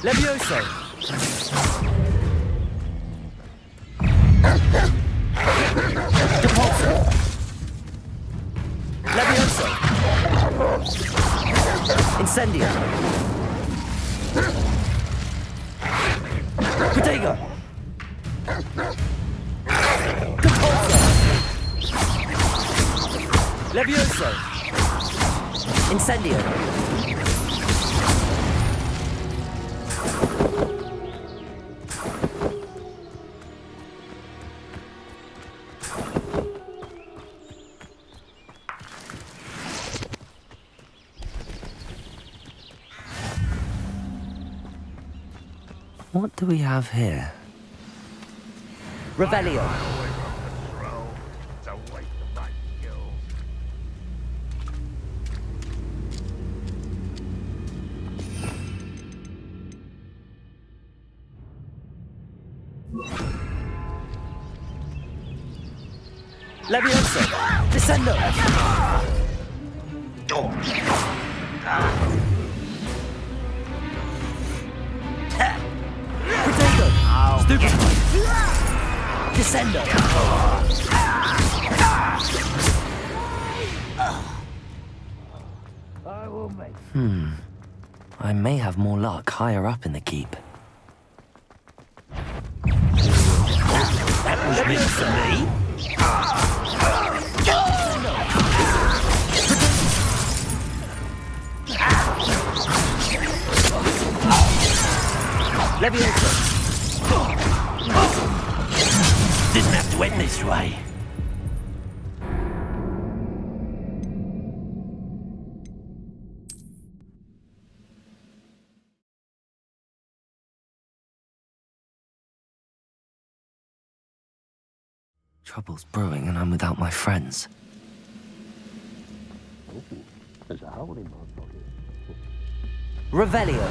Levioso! Depulso! Levioso! Incendio! Protego! Depulso! Levioso! Incendio! What do we have here? Revelio! Levioso! Descendo! Protego! Stupid! Descendo! I may have more luck higher up in the keep. That was meant for me! Levioso! Didn't have to end this way. Trouble's brewing and I'm without my friends. There's a hole in my pocket. Revelio!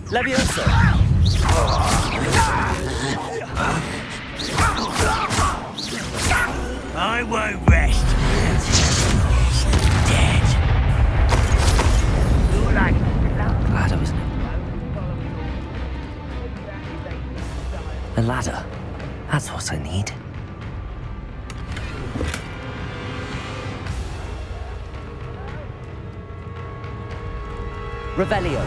Levioso! I won't rest until he's dead. Ladder, wasn't it? A ladder. That's what I need. Revelio!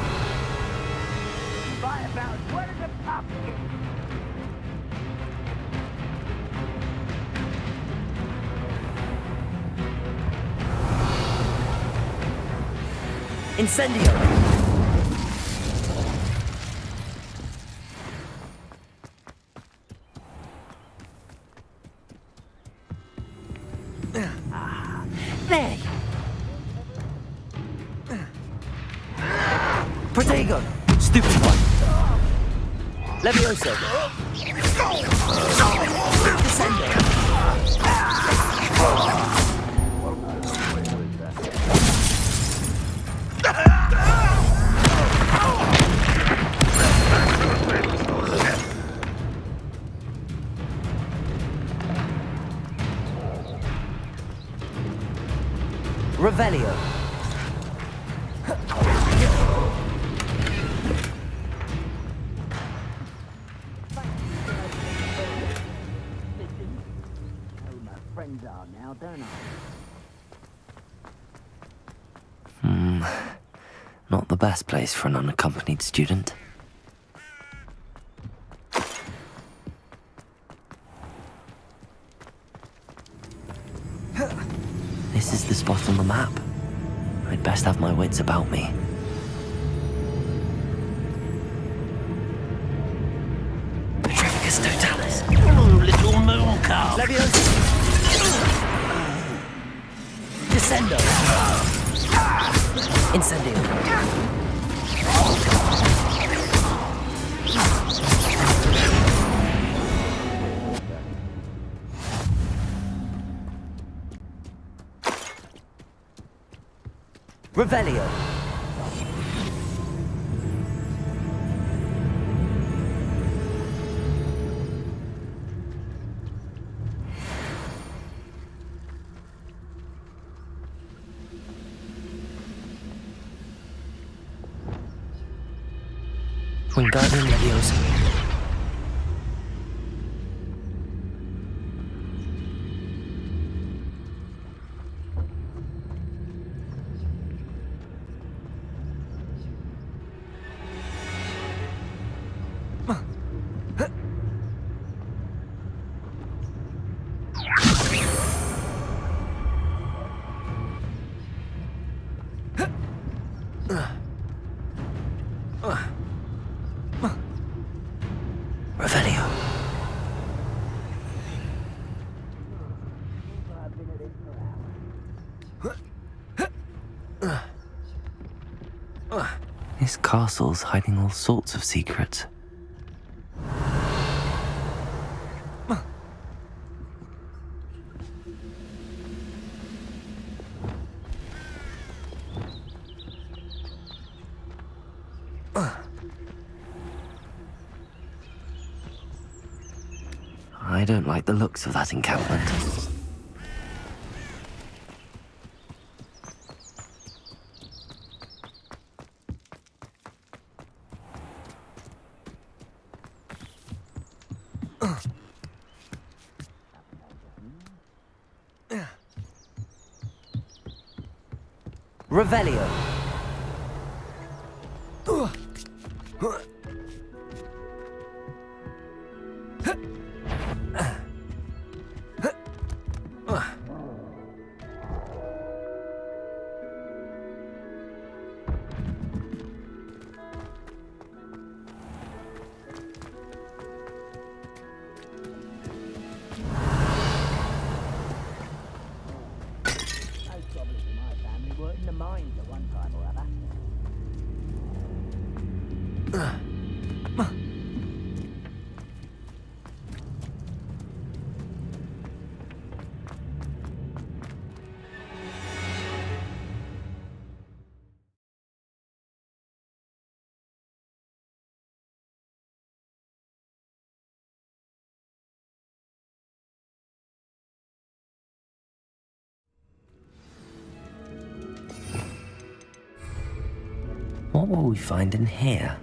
Incendio! There! Protego! Stupid one! Levioso! Descendo! Revelio! Friends are now, don't I? Not the best place for an unaccompanied student. This is the spot on the map. I'd best have my wits about me. Petrificus totalis. Little moon calf! Levioso! Descendo! Incendio! Revelio. Wingardium Leviosa. Revelio. This castle's hiding all sorts of secrets. I don't like the looks of that encampment. Revelio. In the mines at one time or other. What will we find in here?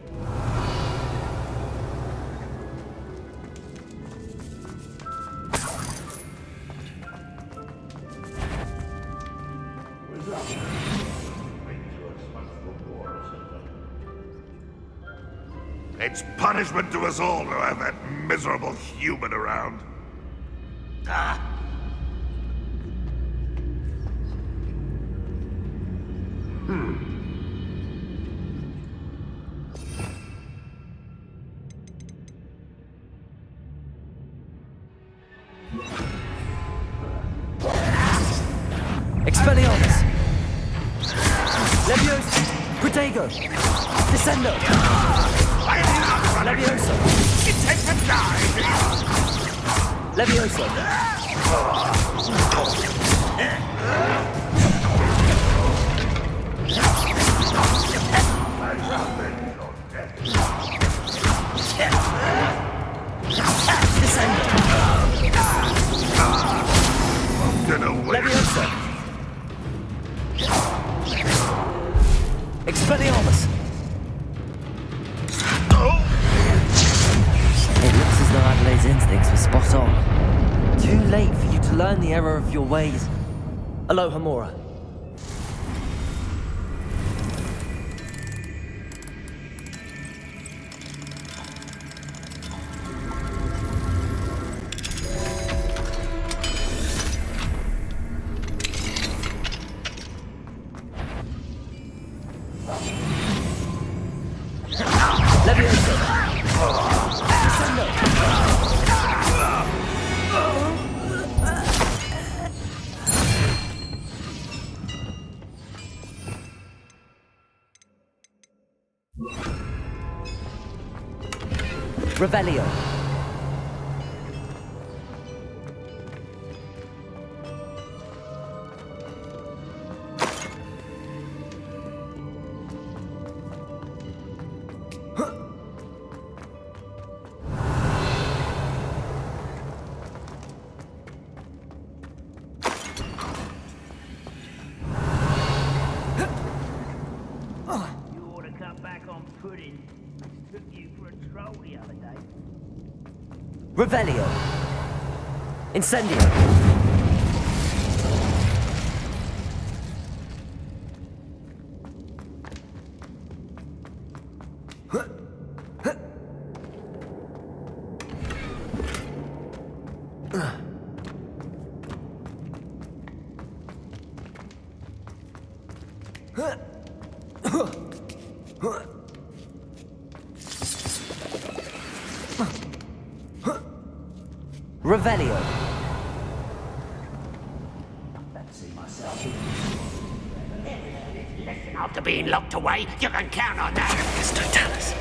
It's punishment to us all to have that miserable human around. Ah! Expelliarmus! Leviosa! Protego! Descendo! Leviosa! Take the dive! Leviosa! Descendo! Leviosa! Expelliarmus! It looks as though Adelaide's instincts were spot on. Too late for you to learn the error of your ways. Aloha Mora. Leviosa! Descendo! Revelio. Pudding. Took you for a troll the other day. Revelio. Incendio. Revelio. After being locked away, you can count on that. Mr. Tallis.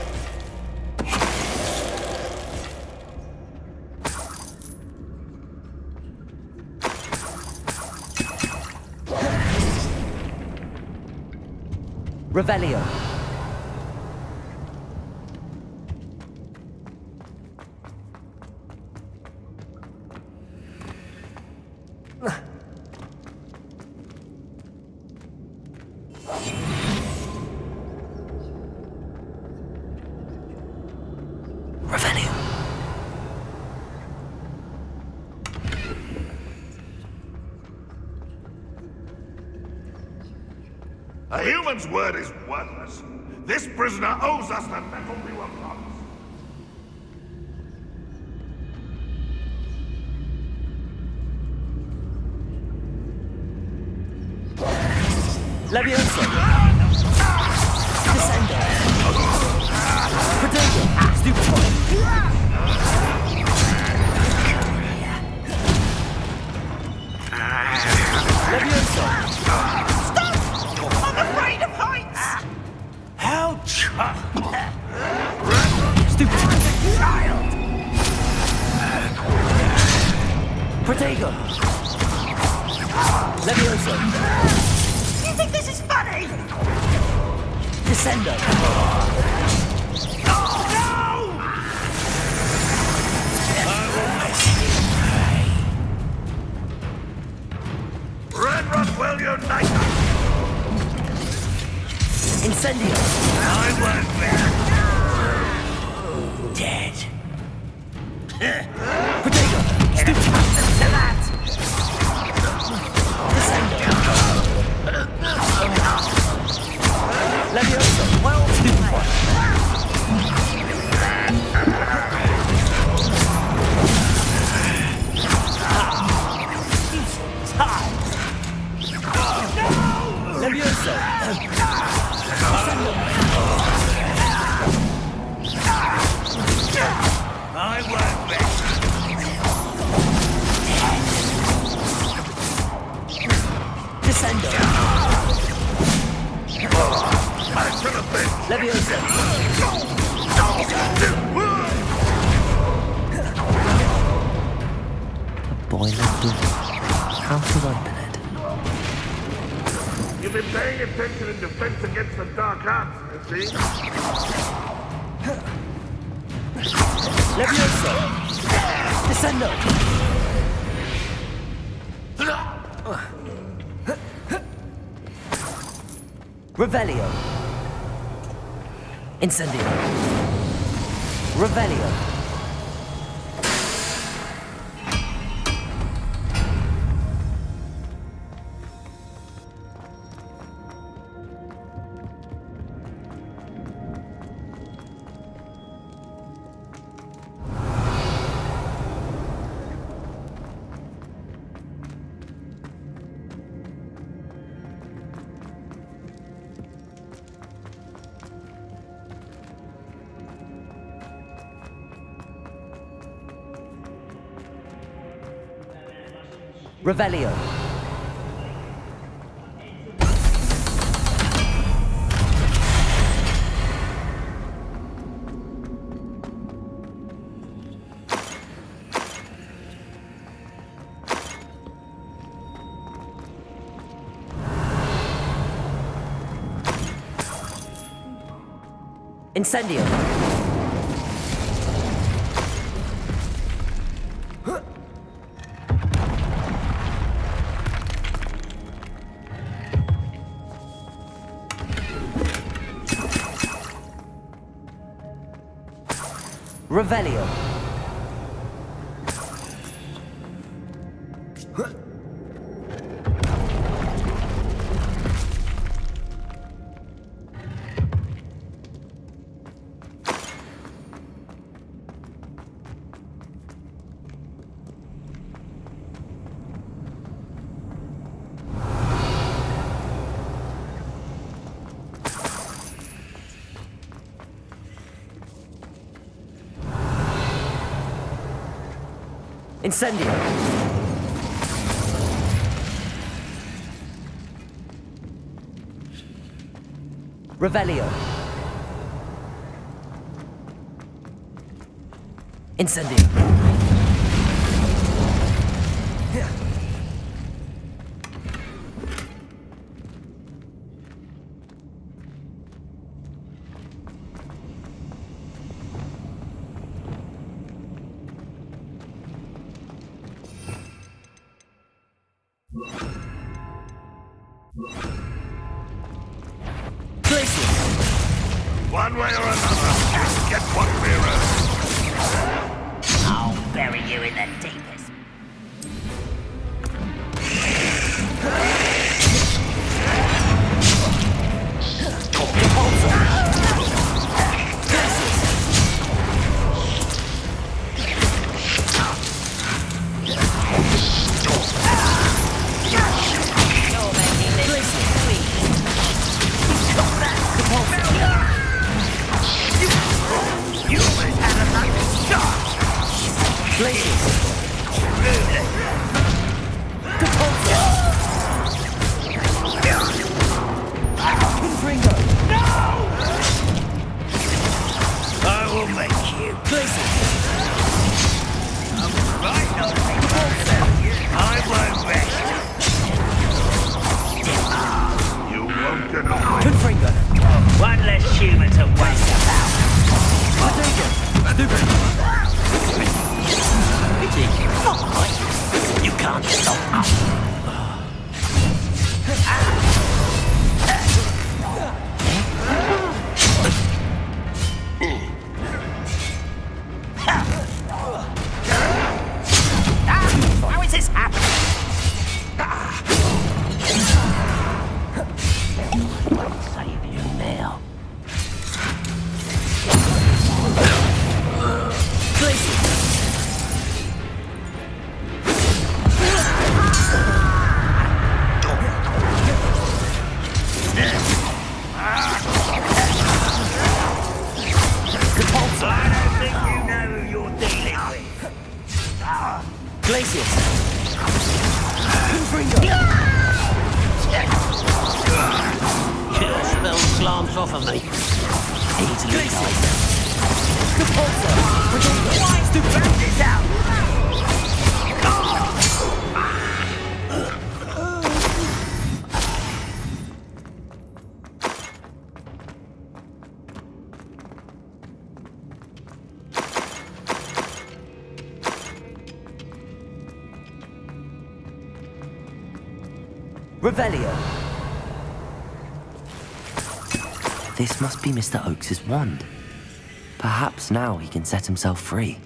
Revelio. Revelio. A human's word is worthless. This prisoner owes us the metal we were promised. Levioso. Descendo. Protego. Stupefy. Levioso. I'm afraid of heights! Ouch! Stupefy. Child! Protego. Levioso. You think this is funny? Descendo. No! Red Rockwell unite! Incendio. I won't be dead. Protego. Stupefy. To that! Descendo. Levioso. Well, Stupefy. Levioso. I won't be. Descendo. I should have been. Levioso. A boiling door. How to open it? You've been paying attention in defense against the dark arts, you see? Levioso. Descendo. Revelio. Incendio. Revelio. Revelio. Incendio. Revelio. Incendio. Revelio. Incendio. One way or another, you get what we earn. I'll bury you in the deepest. One less human to waste about. You can't stop us. How is this happening? Save you now. I don't think you know who you're dealing with. Glacius. Killer spells glance off of me. Easily Stupid this out. Revelio. This must be Mr. Oakes's wand. Perhaps now he can set himself free.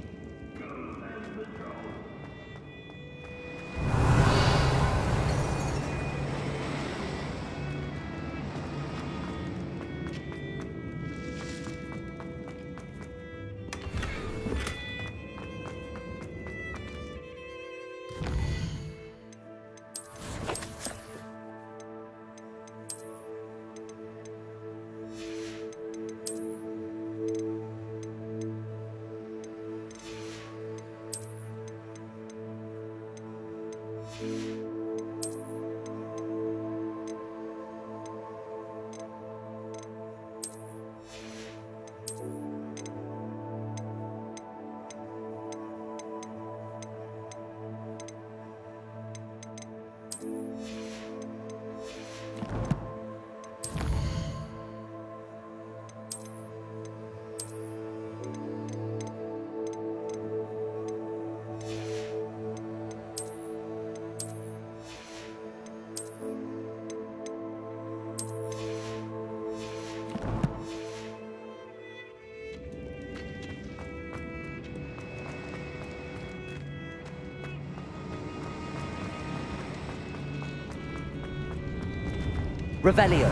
Revelio.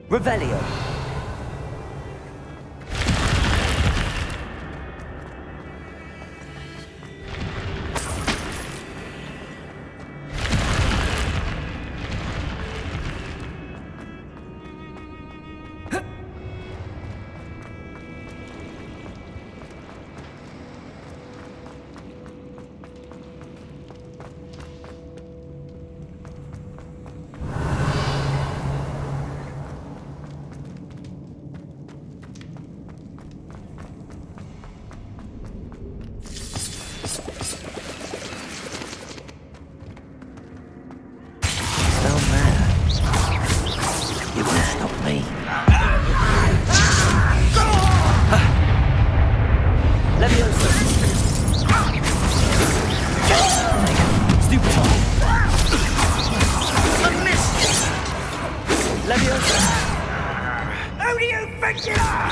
Revelio. Who do you think you are?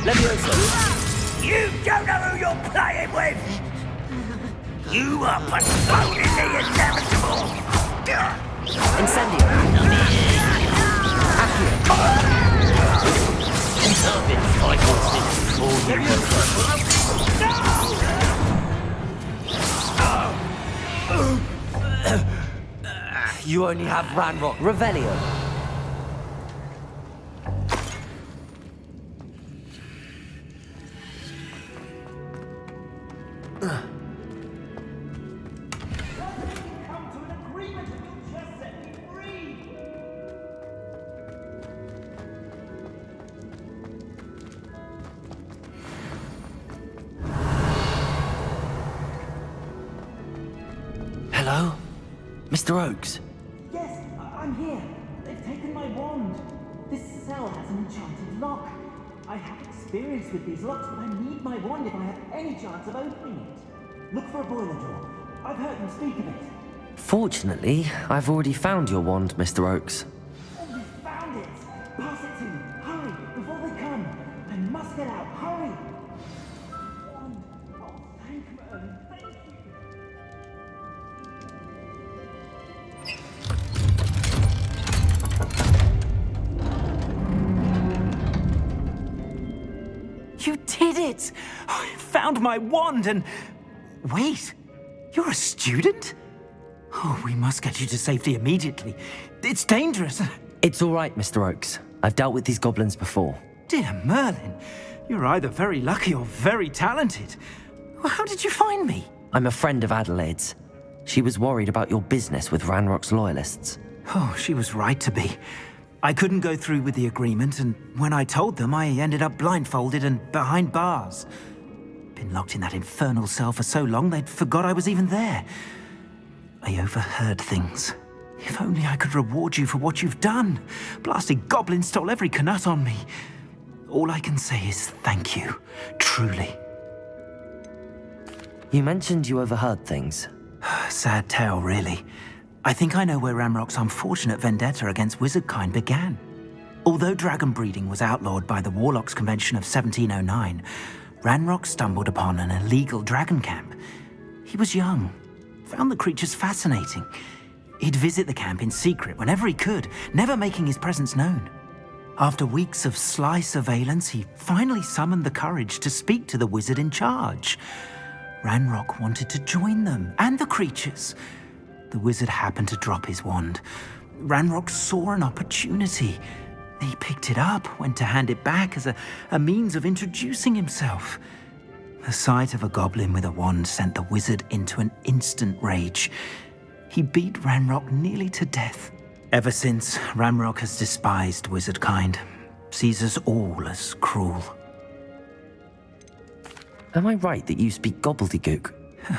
Leviosa. You don't know who you're playing with! You are postponing the inevitable! Incendio. Accio. I've been fighting since before you were... You only have Ranrock. Revelio. Hello? Mr. Oakes? Yes, I'm here. They've taken my wand. This cell has an enchanted lock. I have experience with these locks, but I need my wand if I have any chance of opening it. Look for a boiler door. I've heard them speak of it. Fortunately, I've already found your wand, Mr. Oakes. Oh, you found it! Pass it to me. Hurry, before they come. I must get out. Hurry! Wand. Oh, thank Merlin. Thank you. You did it! I found my wand and... Wait, you're a student? Oh, we must get you to safety immediately. It's dangerous. It's all right, Mr. Oakes. I've dealt with these goblins before. Dear Merlin, you're either very lucky or very talented. Well, how did you find me? I'm a friend of Adelaide's. She was worried about your business with Ranrock's loyalists. Oh, she was right to be. I couldn't go through with the agreement, and when I told them, I ended up blindfolded and behind bars. Been locked in that infernal cell for so long, they'd forgot I was even there. I overheard things. If only I could reward you for what you've done. Blasted goblin stole every canut on me. All I can say is thank you, truly. You mentioned you overheard things. Sad tale, really. I think I know where Ranrock's unfortunate vendetta against wizardkind began. Although dragon breeding was outlawed by the Warlocks Convention of 1709, Ranrock stumbled upon an illegal dragon camp. He was young, found the creatures fascinating. He'd visit the camp in secret whenever he could, never making his presence known. After weeks of sly surveillance, he finally summoned the courage to speak to the wizard in charge. Ranrock wanted to join them, and the creatures. The wizard happened to drop his wand. Ranrock saw an opportunity. He picked it up, went to hand it back as a means of introducing himself. The sight of a goblin with a wand sent the wizard into an instant rage. He beat Ranrock nearly to death. Ever since, Ranrock has despised wizard kind, sees us all as cruel. Am I right that you speak gobbledygook?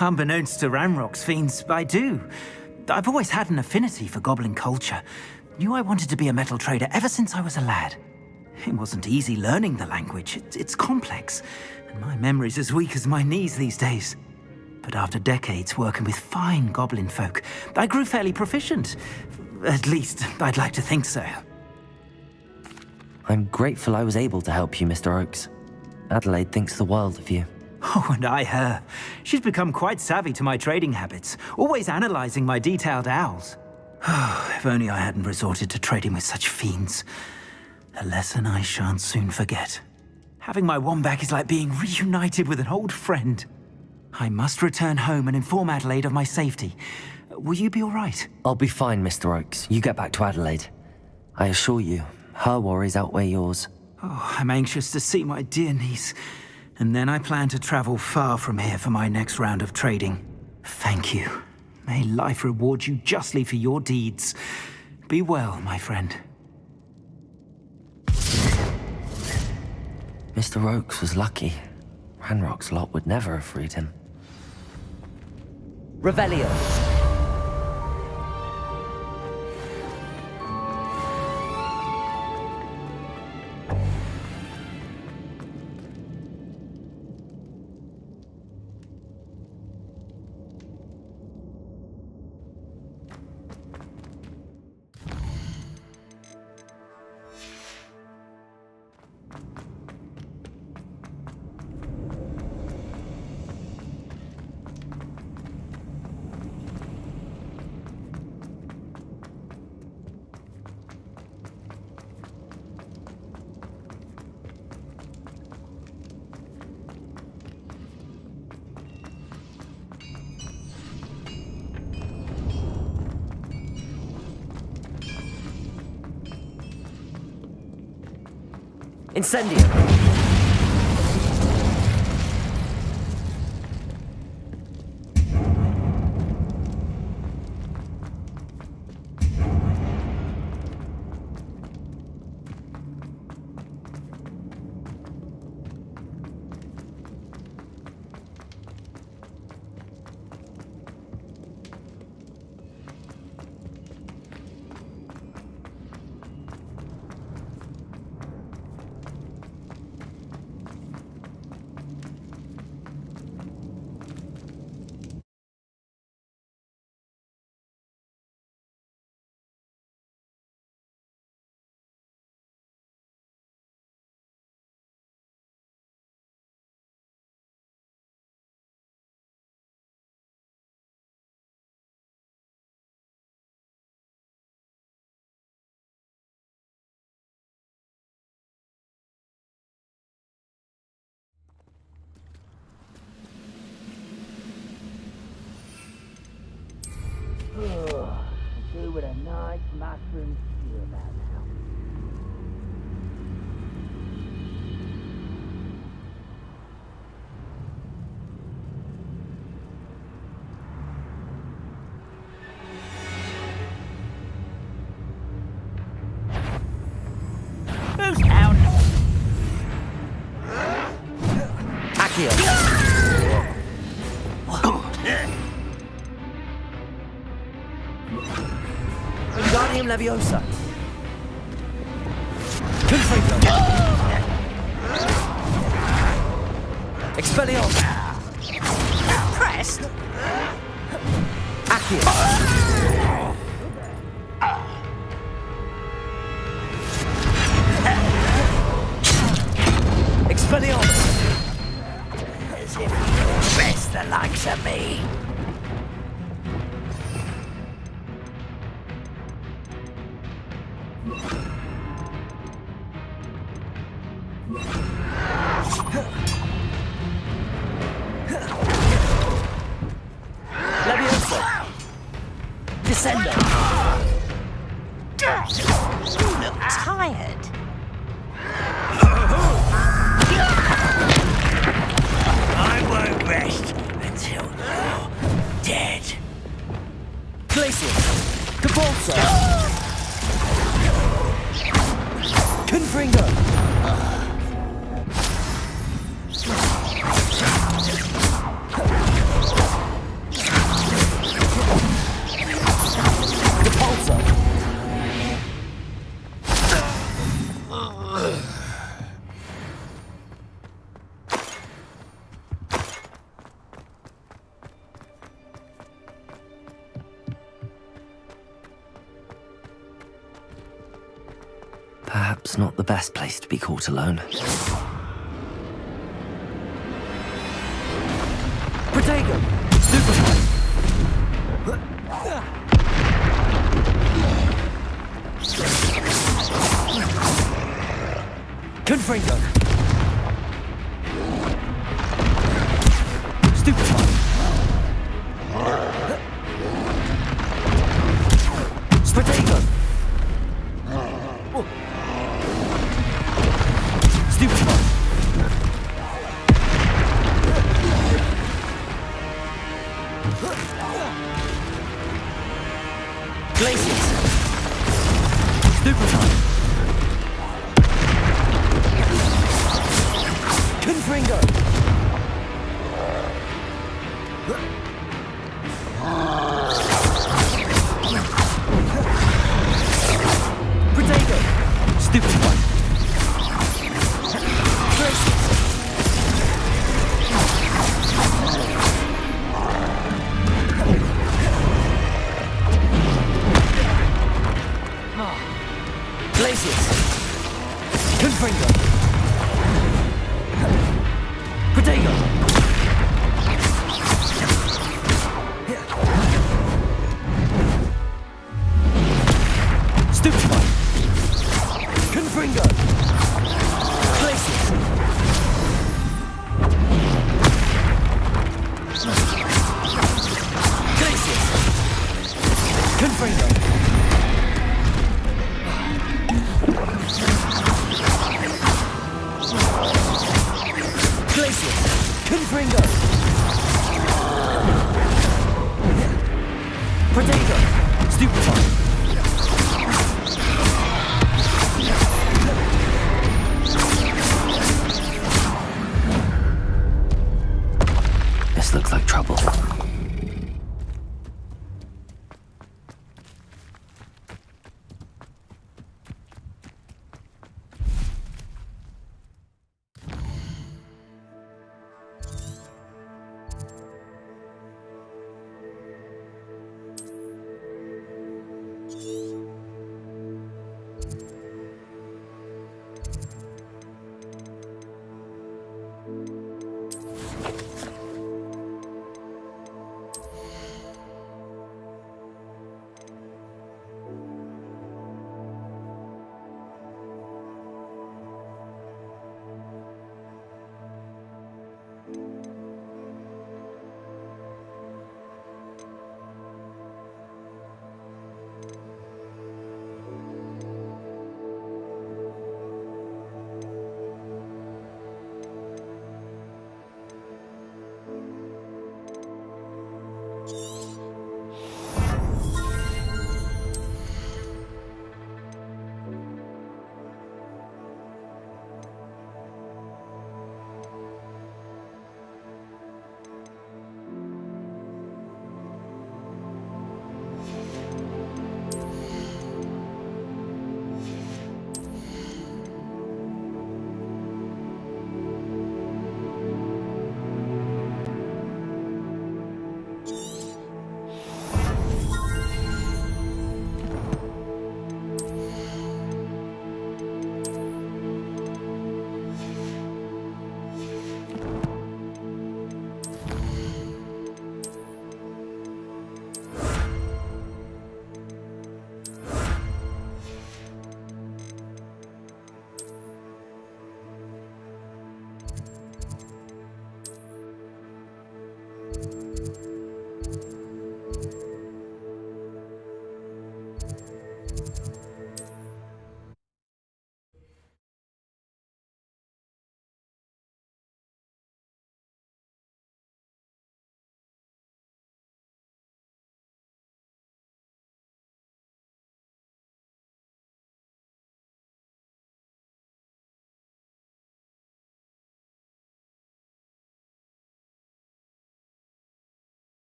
Unbeknownst to Ranrock's fiends, I do. I've always had an affinity for goblin culture. Knew I wanted to be a metal trader ever since I was a lad. It wasn't easy learning the language. It's complex, and my memory's as weak as my knees these days. But after decades working with fine goblin folk, I grew fairly proficient. At least, I'd like to think so. I'm grateful I was able to help you, Mr. Oakes. Adelaide thinks the world of you. Oh, and I her. She's become quite savvy to my trading habits, always analyzing my detailed owls. If only I hadn't resorted to trading with such fiends. A lesson I shan't soon forget. Having my wand back is like being reunited with an old friend. I must return home and inform Adelaide of my safety. Will you be all right? I'll be fine, Mr. Oakes. You get back to Adelaide. I assure you, her worries outweigh yours. Oh, I'm anxious to see my dear niece. And then I plan to travel far from here for my next round of trading. Thank you. May life reward you justly for your deeds. Be well, my friend. Mr. Oakes was lucky. Ranrock's lot would never have freed him. Revelio. Incendio. Do with a nice mushroom stew about now. Who's out? Accio. Wingardium Leviosa. Confringo. Expelliarmus. Pressed. Accio. Expelliarmus. As if you best the likes of me. Leviosa. Descendo. You look tired. won't rest until you're dead. Glacius. Cabalsa. Confringo. Cabalsa. Perhaps not the best place to be caught alone. Protego. Superfly. Confringo. Stupefy. Protego. Stupefy. Glacius. Stupefy. Confringo. Protego. Stupefy. Glacius. Glacius. Confringo. Protego. Stupefy. Confringo. Glacius. Glacius. Confringo. Glacius. Confringo. Protego. Stupefy.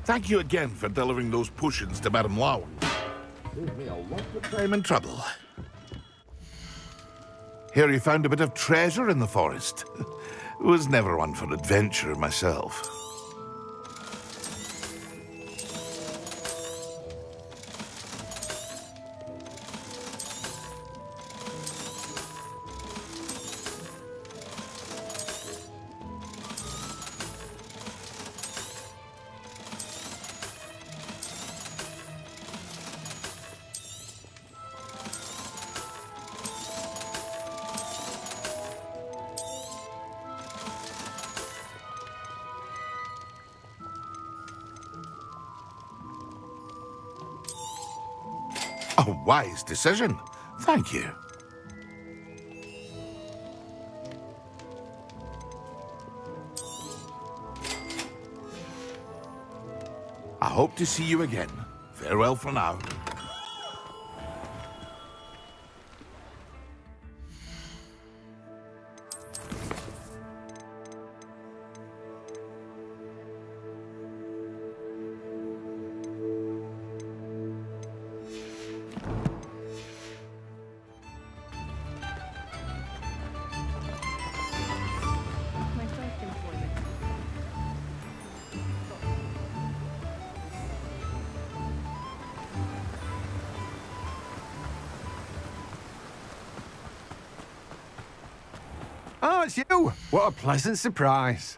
Thank you again for delivering those potions to Madame Lau. Saved me a lot of time and trouble. Here you found a bit of treasure in the forest. Was never one for adventure myself. A wise decision. Thank you. I hope to see you again. Farewell for now. My first employment. Oh, it's you! What a pleasant surprise.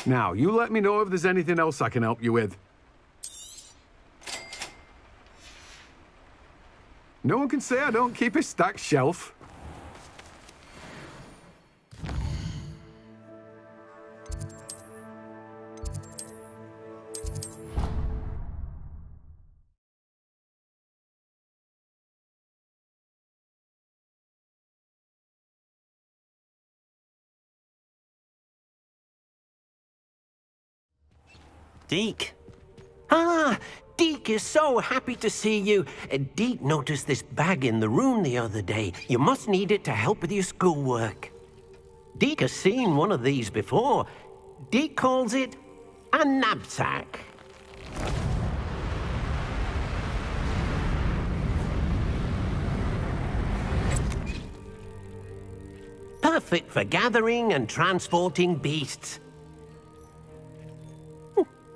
Now, you let me know if there's anything else I can help you with. No one can say I don't keep a stacked shelf. Deke. Ah, Deke is so happy to see you. Deke noticed this bag in the room the other day. You must need it to help with your schoolwork. Deke has seen one of these before. Deke calls it a knapsack. Perfect for gathering and transporting beasts.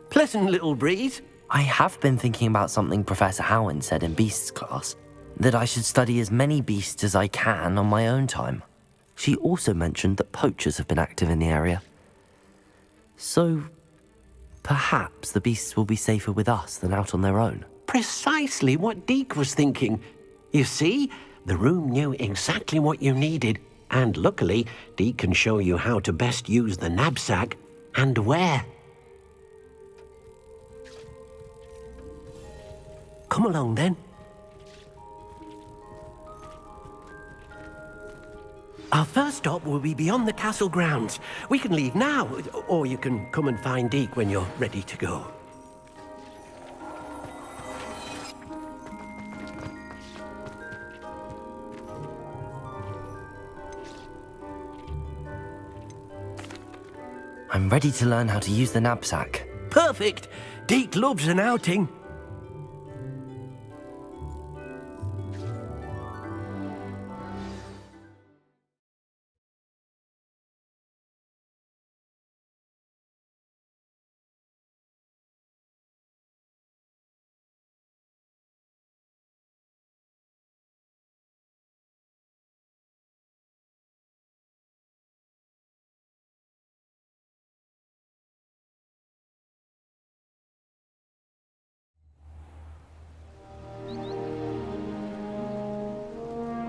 Pleasant little breeze. I have been thinking about something Professor Howard said in Beasts class, that I should study as many beasts as I can on my own time. She also mentioned that poachers have been active in the area. So, perhaps the beasts will be safer with us than out on their own. Precisely what Deke was thinking. You see, the room knew exactly what you needed, and luckily, Deke can show you how to best use the knapsack and where. Come along, then. Our first stop will be beyond the castle grounds. We can leave now, or you can come and find Deke when you're ready to go. I'm ready to learn how to use the knapsack. Perfect! Deke loves an outing.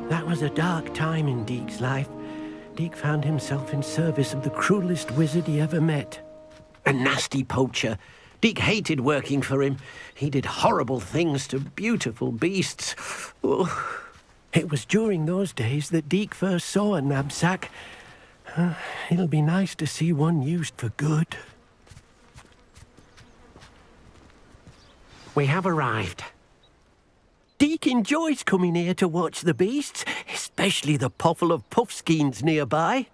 That was a dark time in Deke's life. Deke found himself in service of the cruelest wizard he ever met. A nasty poacher. Deke hated working for him. He did horrible things to beautiful beasts. Oh. It was during those days that Deke first saw a knapsack. It'll be nice to see one used for good. We have arrived. Deke enjoys coming here to watch the beasts, especially the potful of puffskeins nearby.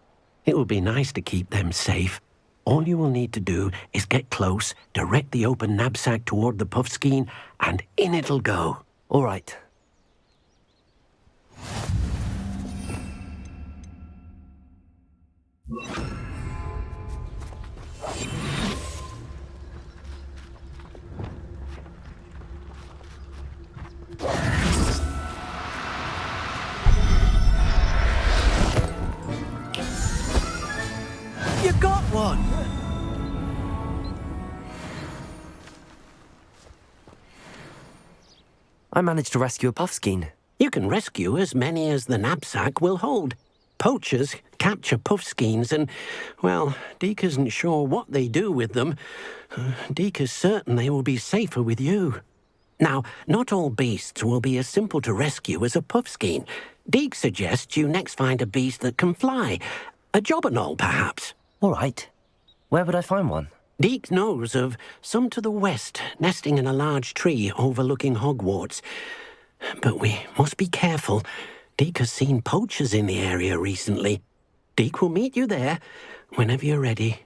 It will be nice to keep them safe. All you will need to do is get close, direct the open knapsack toward the puffskein, and in it'll go. All right. You got one! I managed to rescue a puffskein. You can rescue as many as the knapsack will hold. Poachers capture puffskeins and, well, Deke isn't sure what they do with them. Deke is certain they will be safer with you. Now, not all beasts will be as simple to rescue as a puffskein. Deke suggests you next find a beast that can fly. A jobberknoll, perhaps. All right. Where would I find one? Deke knows of some to the west, nesting in a large tree overlooking Hogwarts. But we must be careful. Deke has seen poachers in the area recently. Deke will meet you there whenever you're ready.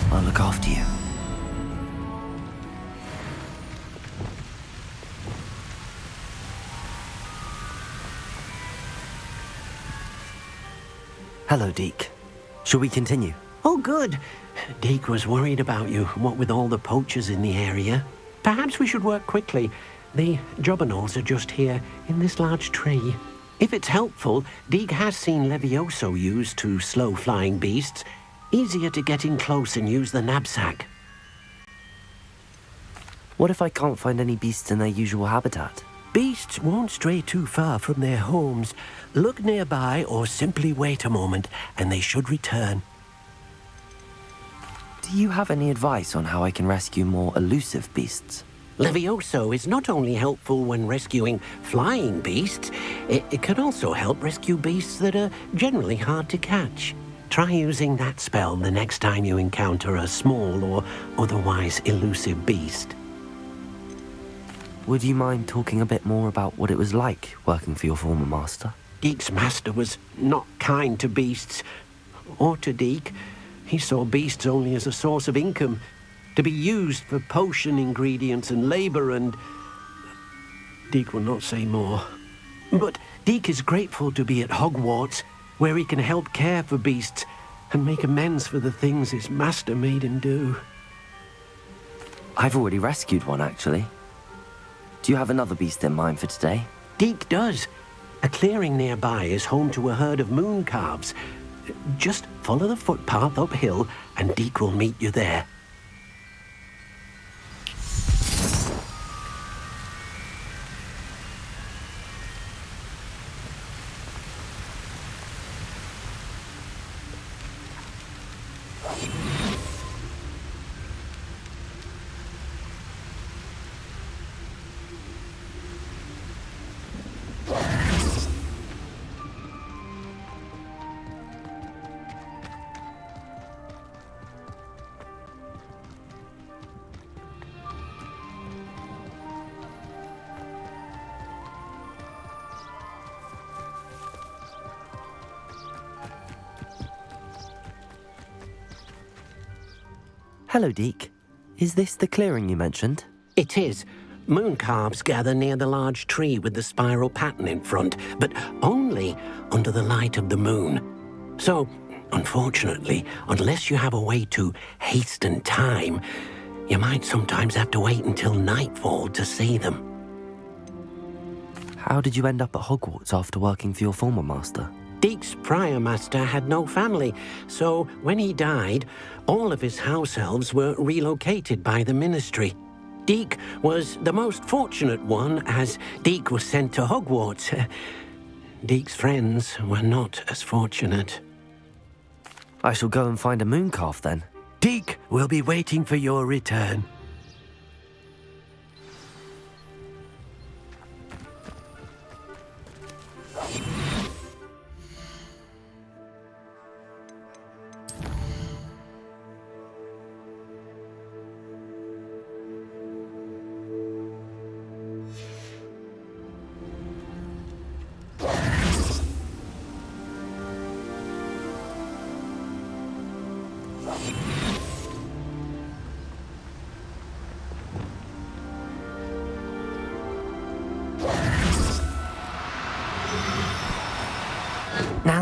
I'll look after you. Hello, Deke. Shall we continue? Oh, good. Deke was worried about you, what with all the poachers in the area. Perhaps we should work quickly. The jobberknolls are just here, in this large tree. If it's helpful, Deke has seen Levioso used to slow flying beasts. Easier to get in close and use the knapsack. What if I can't find any beasts in their usual habitat? Beasts won't stray too far from their homes. Look nearby or simply wait a moment, and they should return. Do you have any advice on how I can rescue more elusive beasts? Levioso is not only helpful when rescuing flying beasts, it can also help rescue beasts that are generally hard to catch. Try using that spell the next time you encounter a small or otherwise elusive beast. Would you mind talking a bit more about what it was like working for your former master? Deke's master was not kind to beasts, or to Deke. He saw beasts only as a source of income, to be used for potion ingredients and labor, and Deke will not say more. But Deke is grateful to be at Hogwarts, where he can help care for beasts and make amends for the things his master made him do. I've already rescued one, actually. Do you have another beast in mind for today? Deke does. A clearing nearby is home to a herd of moon calves. Just follow the footpath uphill and Deke will meet you there. Hello, Deke. Is this the clearing you mentioned? It is. Mooncalves gather near the large tree with the spiral pattern in front, but only under the light of the moon. So, unfortunately, unless you have a way to hasten time, you might sometimes have to wait until nightfall to see them. How did you end up at Hogwarts after working for your former master? Deek's prior master had no family, so when he died, all of his house elves were relocated by the ministry. Deek was the most fortunate one, as Deek was sent to Hogwarts. Deek's friends were not as fortunate. I shall go and find a mooncalf then. Deek will be waiting for your return.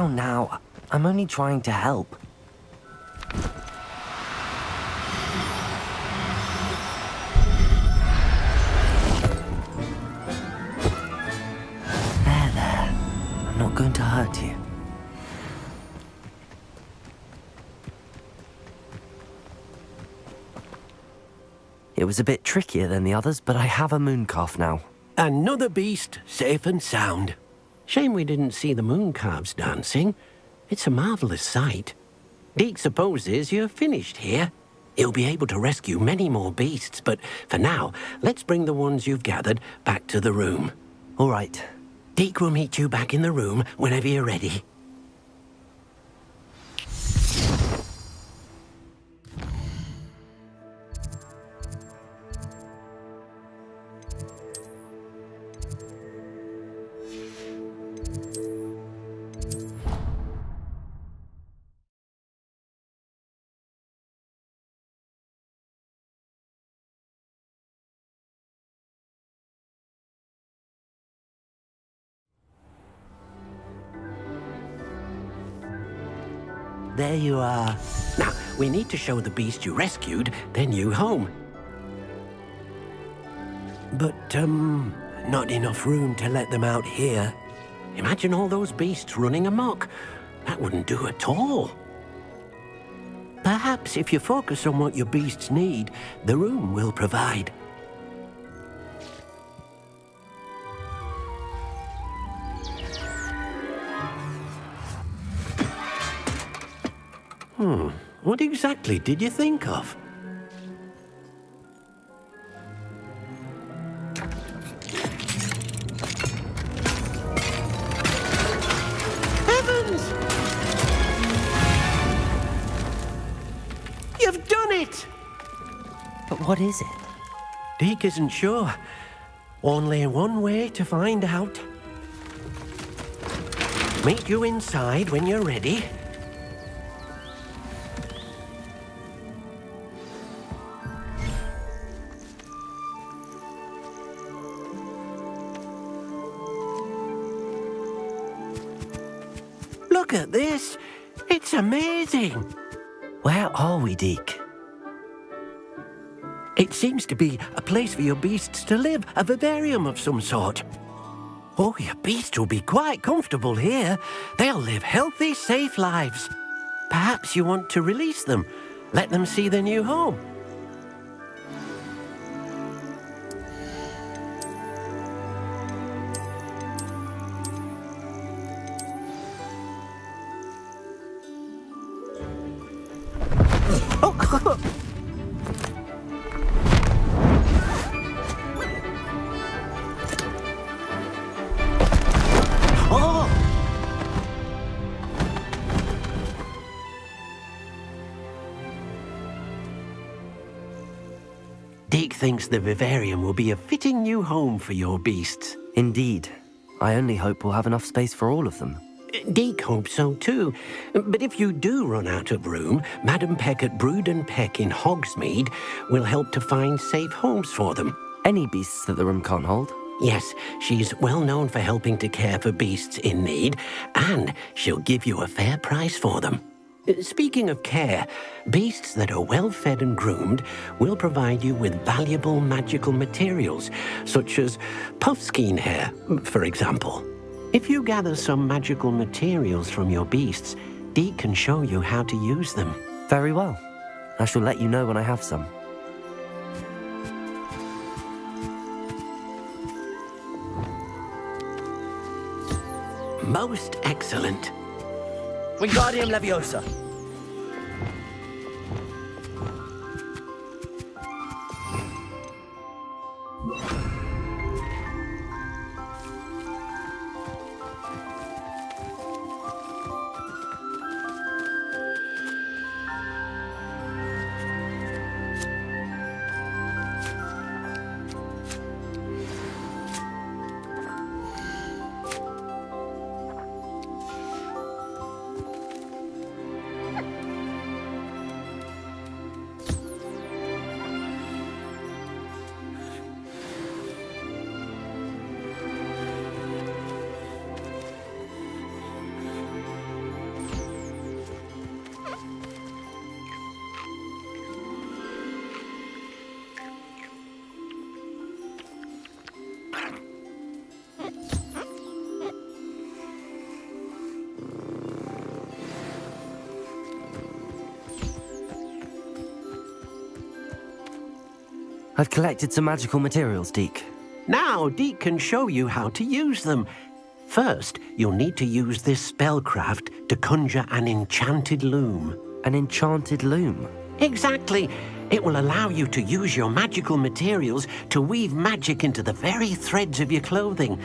Now, I'm only trying to help. There. I'm not going to hurt you. It was a bit trickier than the others, but I have a mooncalf now. Another beast, safe and sound. Shame we didn't see the mooncalves dancing. It's a marvelous sight. Deek supposes you're finished here. He'll be able to rescue many more beasts, but for now, let's bring the ones you've gathered back to the room. All right. Deek will meet you back in the room whenever you're ready. There you are. Now, we need to show the beast you rescued their new home. But, not enough room to let them out here. Imagine all those beasts running amok. That wouldn't do at all. Perhaps if you focus on what your beasts need, the room will provide. What exactly did you think of? Heavens! You've done it! But what is it? Deek isn't sure. Only one way to find out. Meet you inside when you're ready. Look at this. It's amazing. Where are we, Deek? It seems to be a place for your beasts to live, a vivarium of some sort. Oh, your beasts will be quite comfortable here. They'll live healthy, safe lives. Perhaps you want to release them, let them see their new home. Deek thinks the vivarium will be a fitting new home for your beasts. Indeed. I only hope we'll have enough space for all of them. Deek hopes so too. But if you do run out of room, Madam Peck at Brood and Peck in Hogsmeade will help to find safe homes for them. Any beasts that the room can't hold? Yes, she's well known for helping to care for beasts in need, and she'll give you a fair price for them. Speaking of care, beasts that are well fed and groomed will provide you with valuable magical materials, such as puffskein hair, for example. If you gather some magical materials from your beasts, Deke can show you how to use them. Very well. I shall let you know when I have some. Most excellent. Wingardium Leviosa. I've collected some magical materials, Deke. Now Deke can show you how to use them. First, you'll need to use this spellcraft to conjure an enchanted loom. An enchanted loom? Exactly. It will allow you to use your magical materials to weave magic into the very threads of your clothing,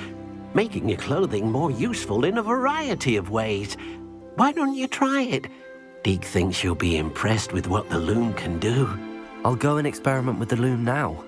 making your clothing more useful in a variety of ways. Why don't you try it? Deke thinks you'll be impressed with what the loom can do. I'll go and experiment with the loom now.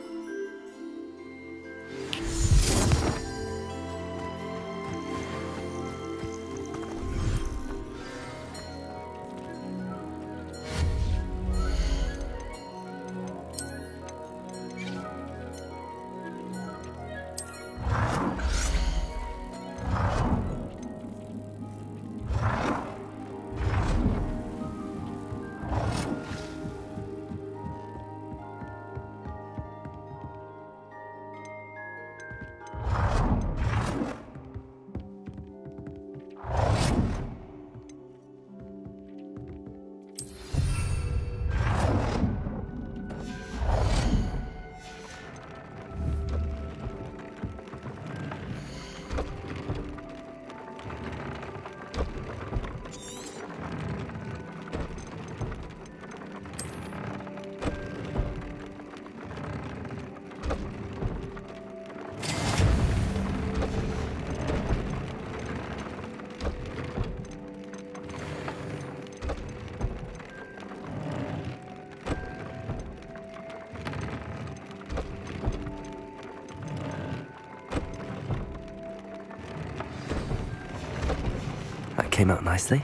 That came out nicely.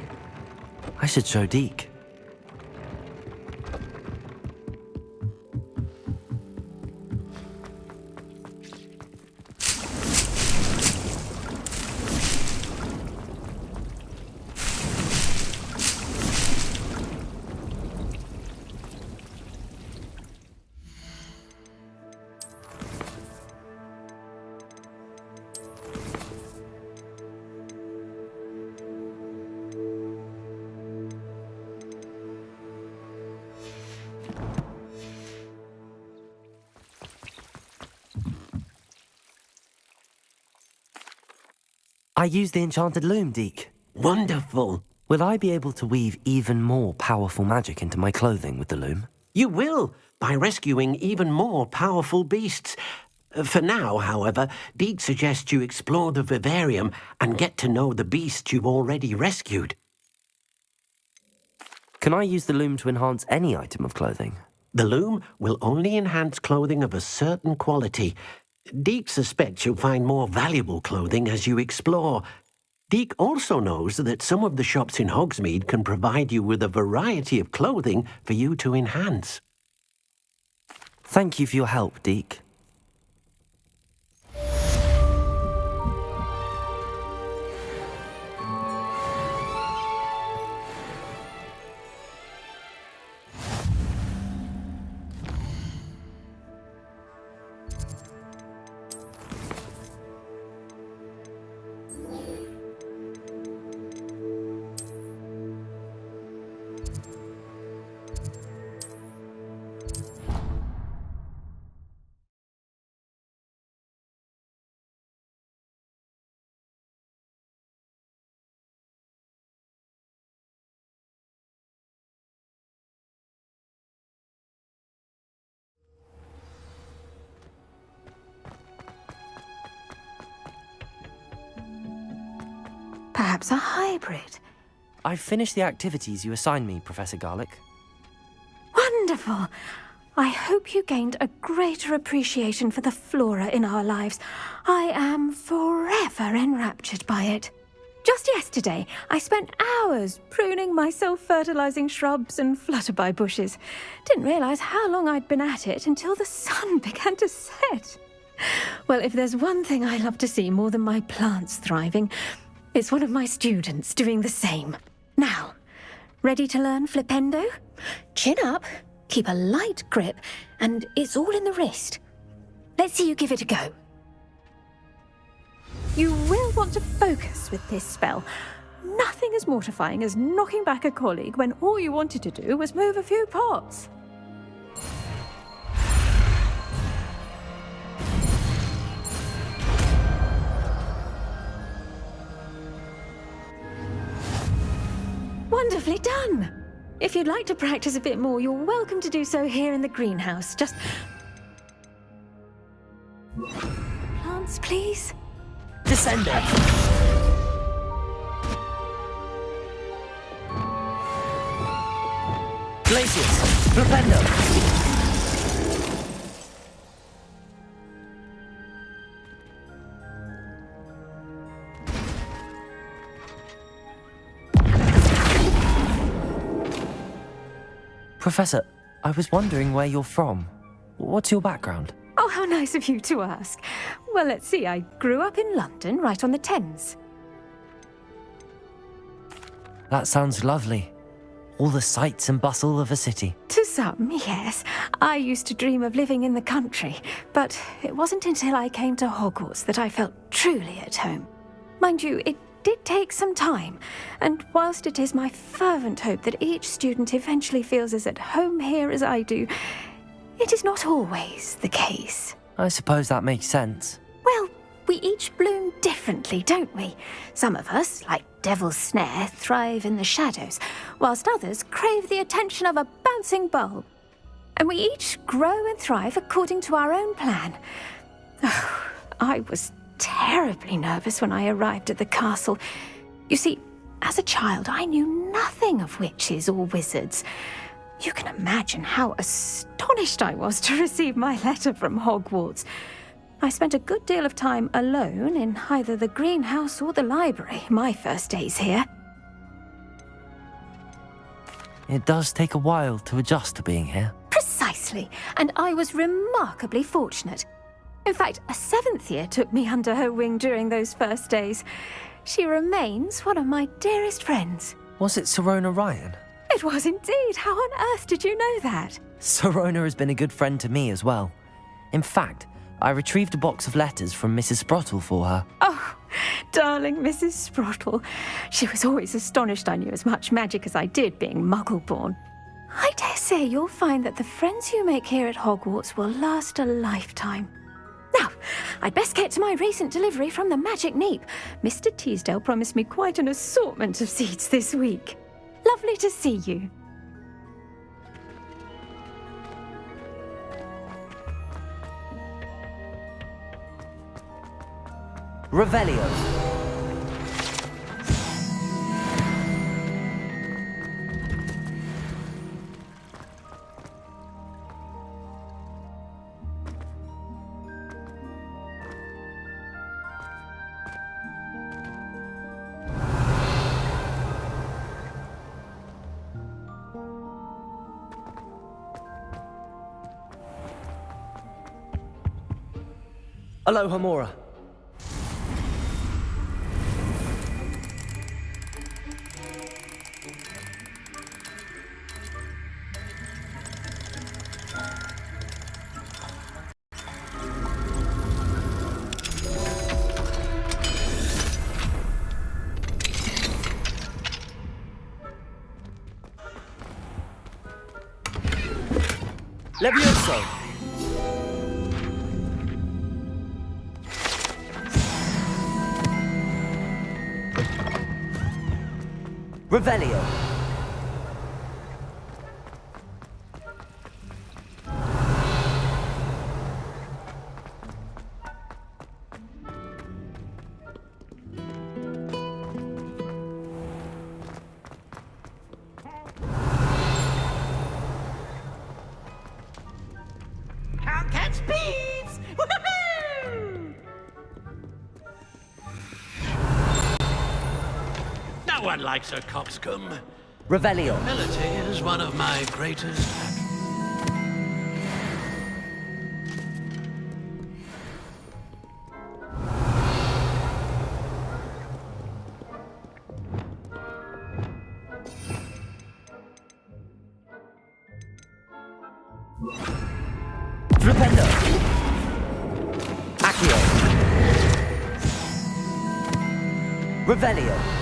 I should show Deke. I used the enchanted loom, Deke. Wonderful. Will I be able to weave even more powerful magic into my clothing with the loom? You will, by rescuing even more powerful beasts. For now, however, Deke suggests you explore the vivarium and get to know the beasts you've already rescued. Can I use the loom to enhance any item of clothing? The loom will only enhance clothing of a certain quality. Deke suspects you'll find more valuable clothing as you explore. Deke also knows that some of the shops in Hogsmeade can provide you with a variety of clothing for you to enhance. Thank you for your help, Deke. Perhaps a hybrid. I've finished the activities you assigned me, Professor Garlick. Wonderful! I hope you gained a greater appreciation for the flora in our lives. I am forever enraptured by it. Just yesterday, I spent hours pruning my self-fertilizing shrubs and flutterby bushes. Didn't realize how long I'd been at it until the sun began to set. Well, if there's one thing I love to see more than my plants thriving, it's one of my students doing the same. Now, ready to learn Flipendo? Chin up, keep a light grip, and it's all in the wrist. Let's see you give it a go. You will want to focus with this spell. Nothing as mortifying as knocking back a colleague when all you wanted to do was move a few pots. Wonderfully done! If you'd like to practice a bit more, you're welcome to do so here in the greenhouse. Just... plants, please? Descending! Glacius! Flipendo! Professor, I was wondering where you're from. What's your background? Oh, how nice of you to ask. Well, let's see. I grew up in London, right on the Thames. That sounds lovely. All the sights and bustle of a city. To some, yes. I used to dream of living in the country, but it wasn't until I came to Hogwarts that I felt truly at home. Mind you, it did take some time, and whilst it is my fervent hope that each student eventually feels as at home here as I do, it is not always the case. I suppose that makes sense. Well, we each bloom differently, don't we? Some of us, like Devil's Snare, thrive in the shadows, whilst others crave the attention of a bouncing bulb. And we each grow and thrive according to our own plan. Oh, I was terribly nervous when I arrived at the castle. You see, as a child, I knew nothing of witches or wizards. You can imagine how astonished I was to receive my letter from Hogwarts. I spent a good deal of time alone in either the greenhouse or the library my first days here. It does take a while to adjust to being here. Precisely, and I was remarkably fortunate. In fact, a 7th year took me under her wing during those first days. She remains one of my dearest friends. Was it Sirona Ryan? It was indeed. How on earth did you know that? Sirona has been a good friend to me as well. In fact, I retrieved a box of letters from Mrs. Sprottle for her. Oh, darling Mrs. Sprottle. She was always astonished I knew as much magic as I did, being Muggle-born. I dare say you'll find that the friends you make here at Hogwarts will last a lifetime. Now, I'd best get to my recent delivery from the Magic Neep. Mr. Teasdale promised me quite an assortment of seeds this week. Lovely to see you. Revelio. Aloha Mora. Levioso. Revelio. No one likes a coxcomb. Revelio. Humility is one of my greatest... Flipendo. Accio. Revelio.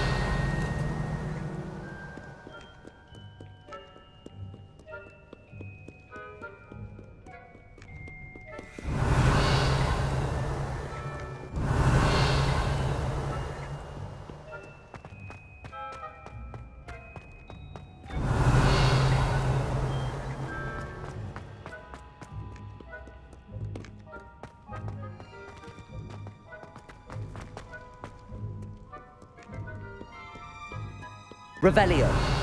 Revelio.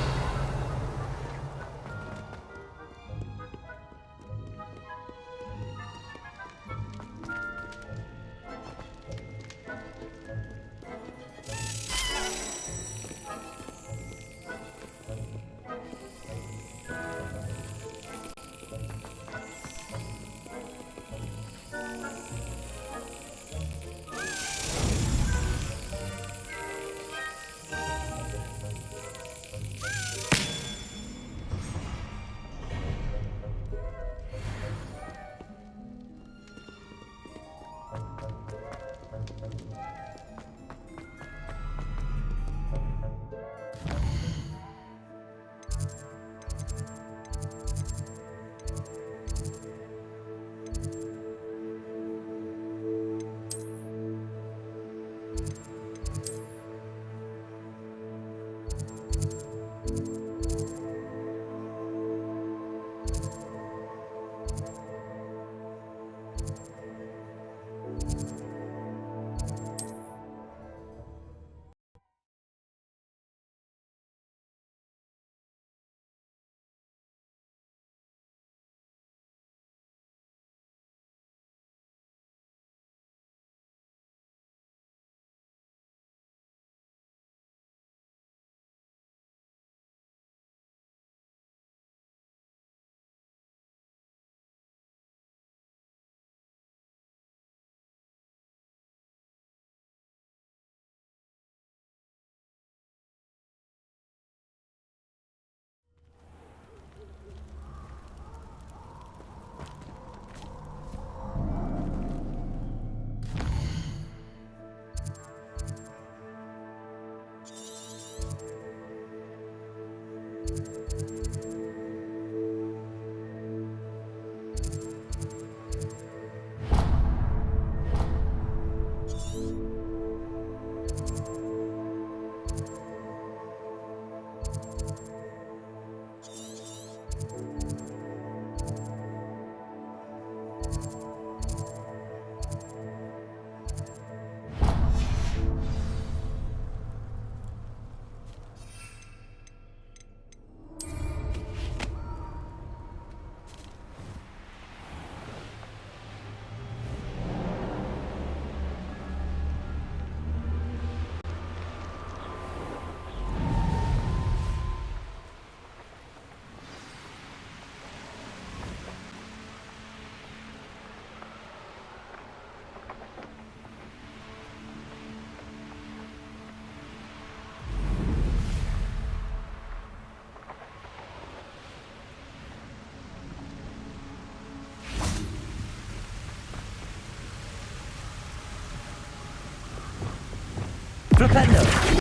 Flipendo.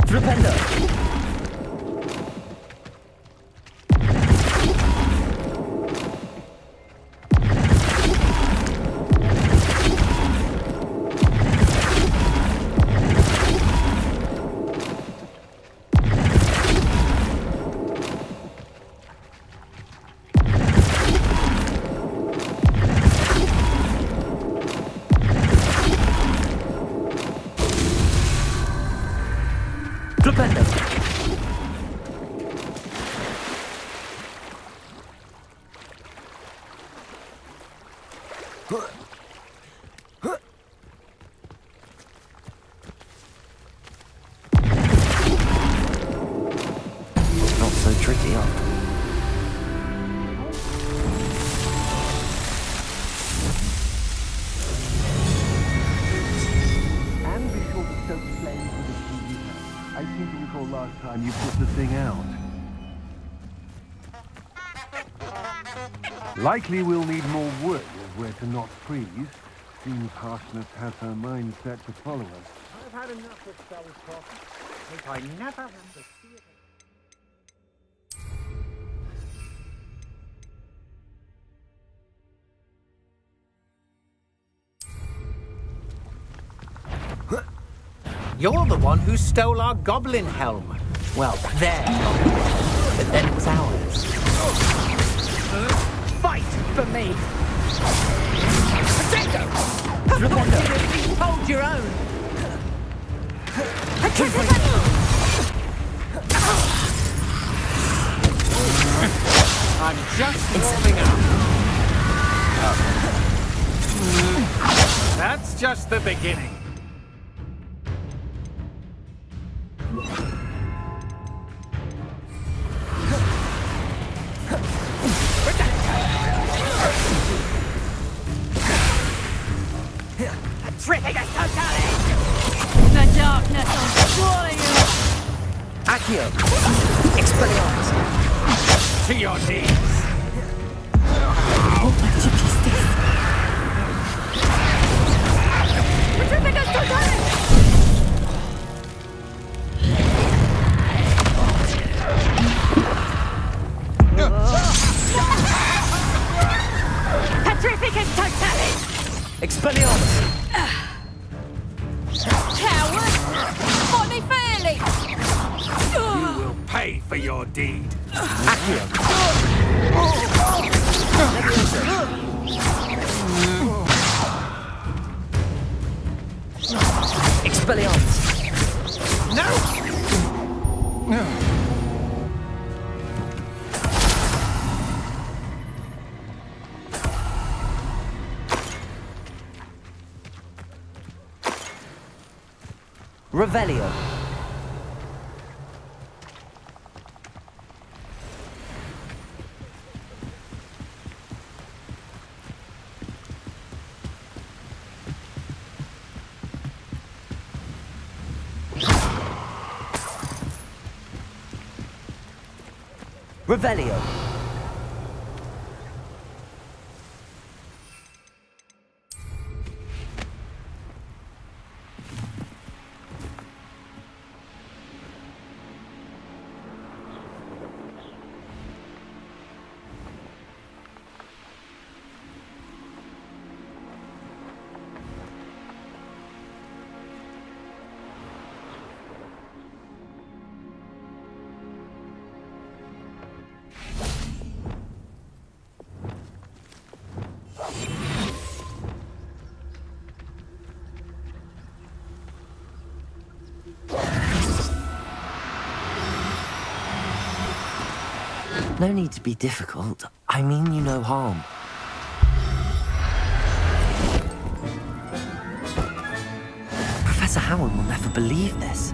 Flipendo. Stupendo. Not so tricky, huh? And be sure to stoke flames with the key you have. I seem to recall last time you put the thing out. Likely we'll need more wood as we're to not freeze. Seems harshness has her mind set to follow us. I've had enough of Sal's talk. Hope I never have to see it. You're the one who stole our goblin helm. Well, there. But then it's ours. Fight for me! Potato! Hold your own! I'm just warming up. That's just the beginning. Tripping us totally! The darkness will swallow you! Accio! Expelliarmus! To your knees! How much is this? Tripping us totally! Petrificus totalis! Expelliarmus! Coward! Fight me fairly! You will pay for your deed! Accio! Expelliarmus! No! Revelio. Revelio. No need to be difficult. I mean you no harm. Professor Howard will never believe this.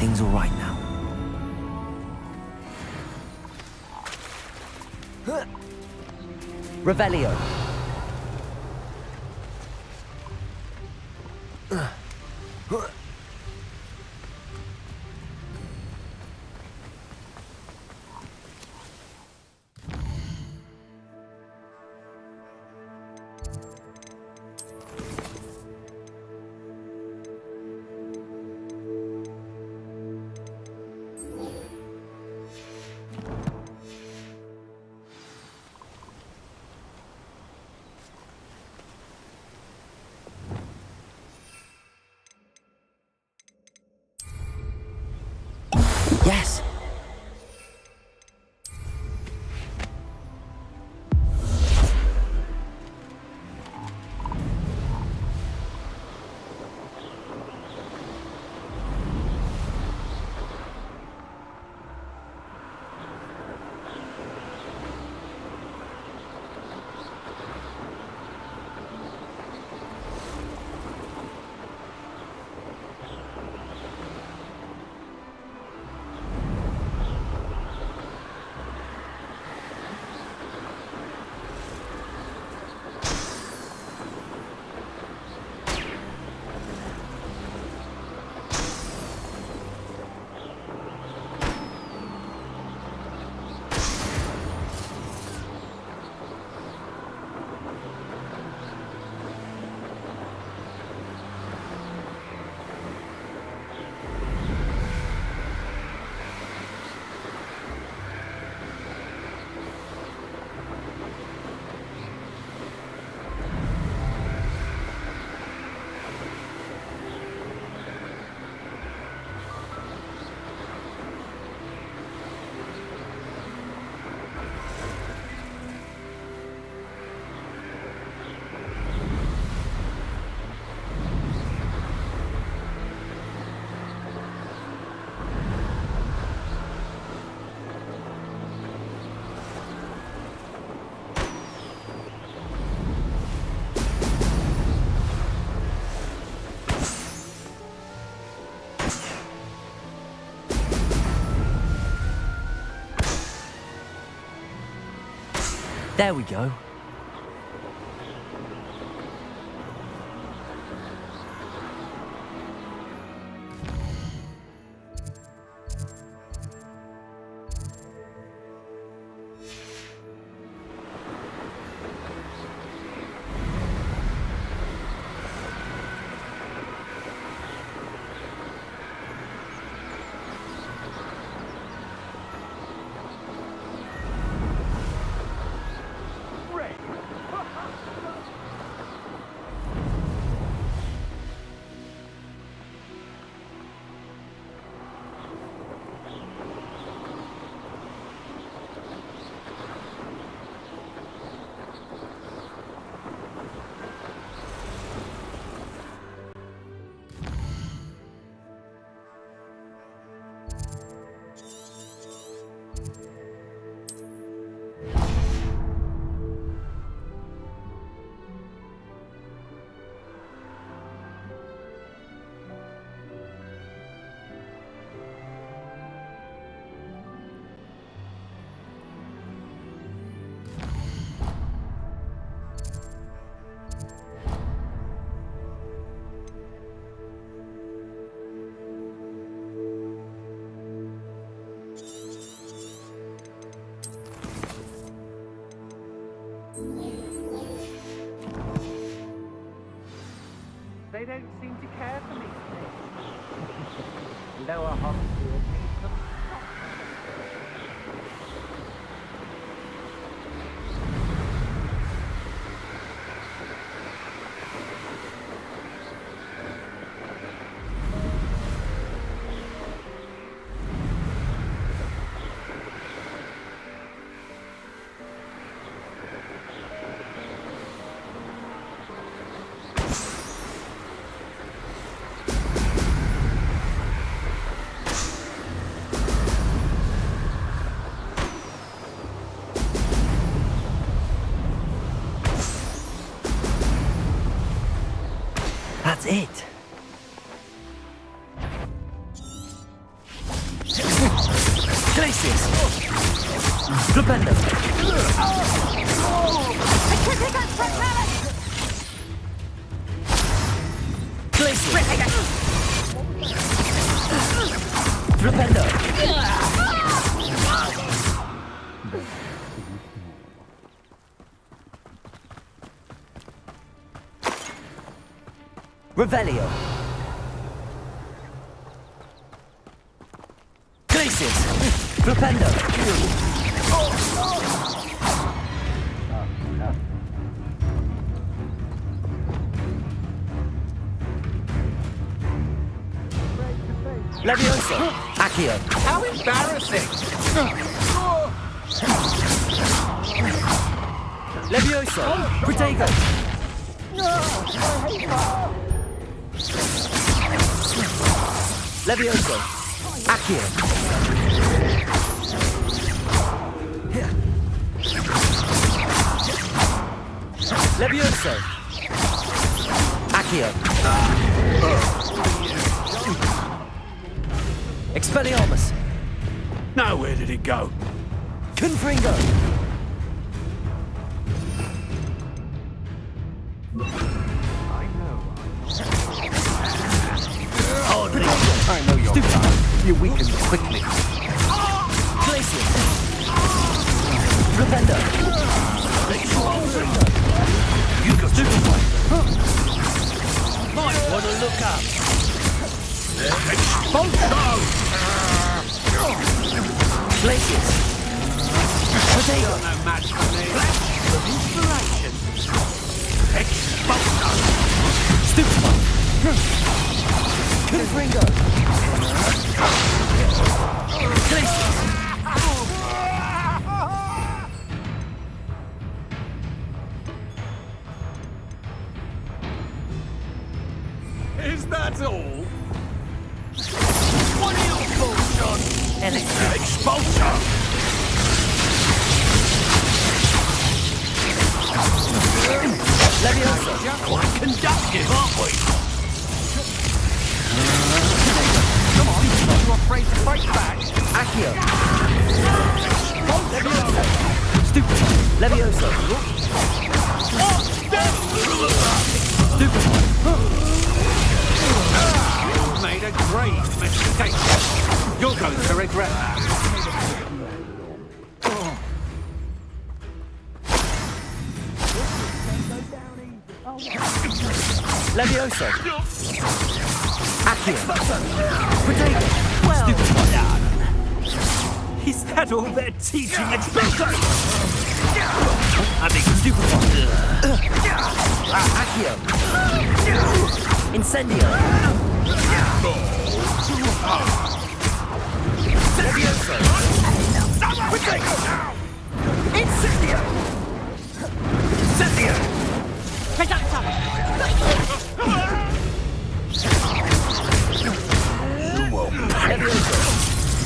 everything's all right now. Revelio. Yes. There we go. They don't seem to care for me today. Lower Hogwarts needs some That's it. Glacius! Flipendo! Glacius! Flipendo! Revelio! Glacius! Flipendo! Levioso! Accio! How embarrassing! Levioso! Protego! Levioso! Accio! Levioso! Accio! Expelliarmus! Now where did it go? Confringo! I know your kind. You weaken quickly. Glacius! Flipendo! You go stupefy! Might want to look up! Glacius! Protego! No match for me. Of inspiration. Expulso! Stupefy! Confringo! Glacius! Is that all? What else, Bullshot? Expulso! Levioso! Quite conductive, aren't we? Come on, are you afraid to fight back? Accio! Stupefy! Levioso! Stupefy! You made a grave mistake. You're going to regret that. Levioso! Accio! Protego! Well Stupefy! done. Is that all they're teaching at I think Stupefy! Accio! Incendio! Levioso! Protego! Incendio! Incendio! Levioso!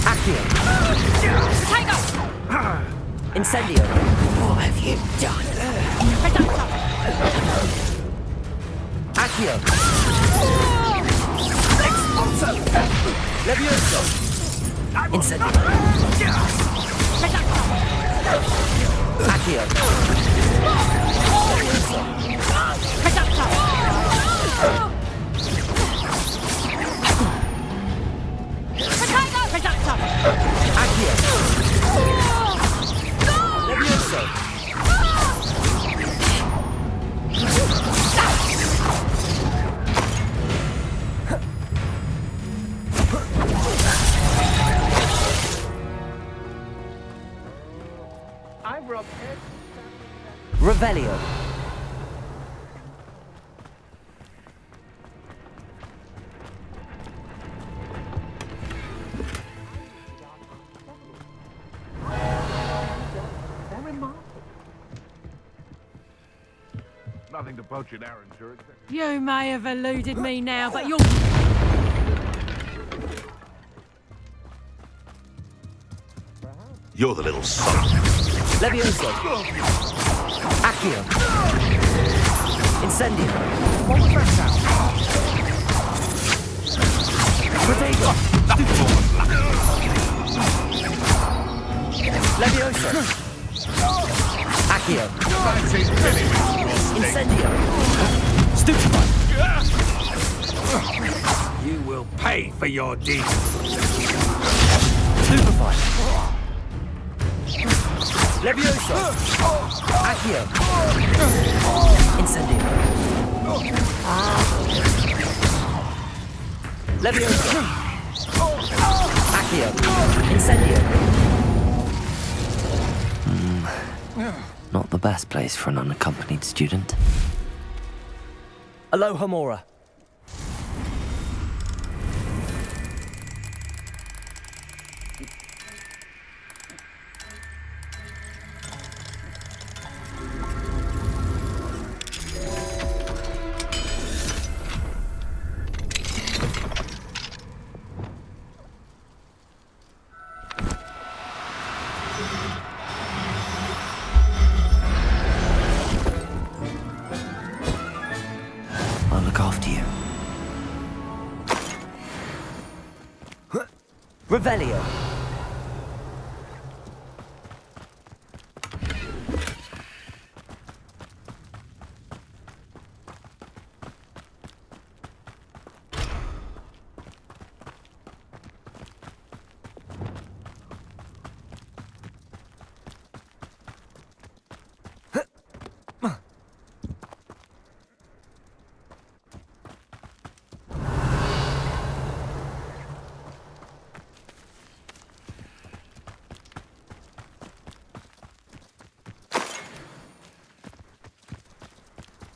Accio! Incendio! What have you done? Accio! Expulso! Levioso! Incendio! Accio! Accio! Levioso! I robbed Revelio! Nothing to poach in Arrowshire except... You may have eluded me now, but you're... You're the little son. Levioso! Accio! Incendio! What was that sound? Protego! Levioso! Accio! That's it, Incendio! Stupefy! You will pay for your deeds. Stupefy! Levioso! Accio! Incendio! Levioso! Accio! Incendio! Not the best place for an unaccompanied student. Aloha Mora. I'll look after you. Revelio.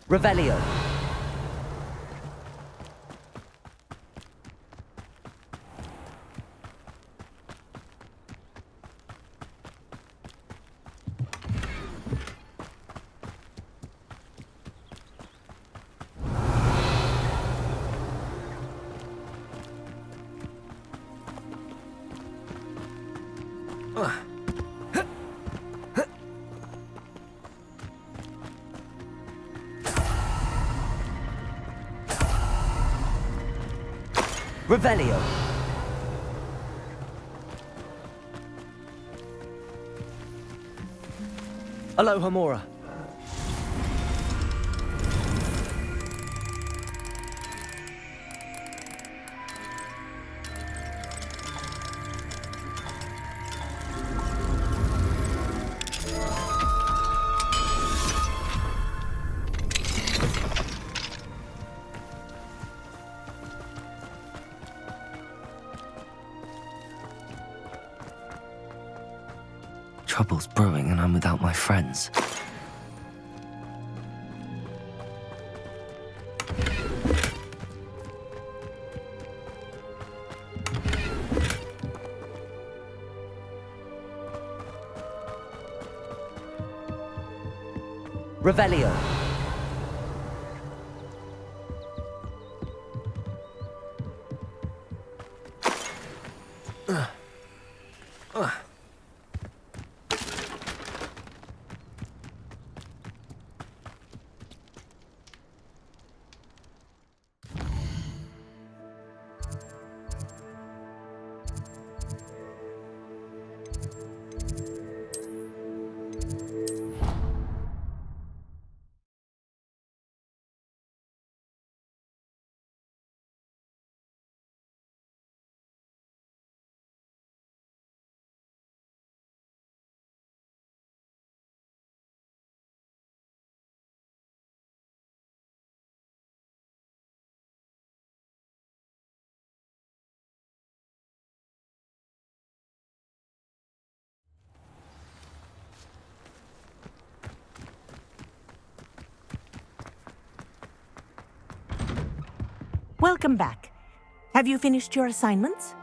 Revelio. Revelio. Aloha Mora. Trouble's brewing and I'm without my friends. Revelio. Welcome back. Have you finished your assignments?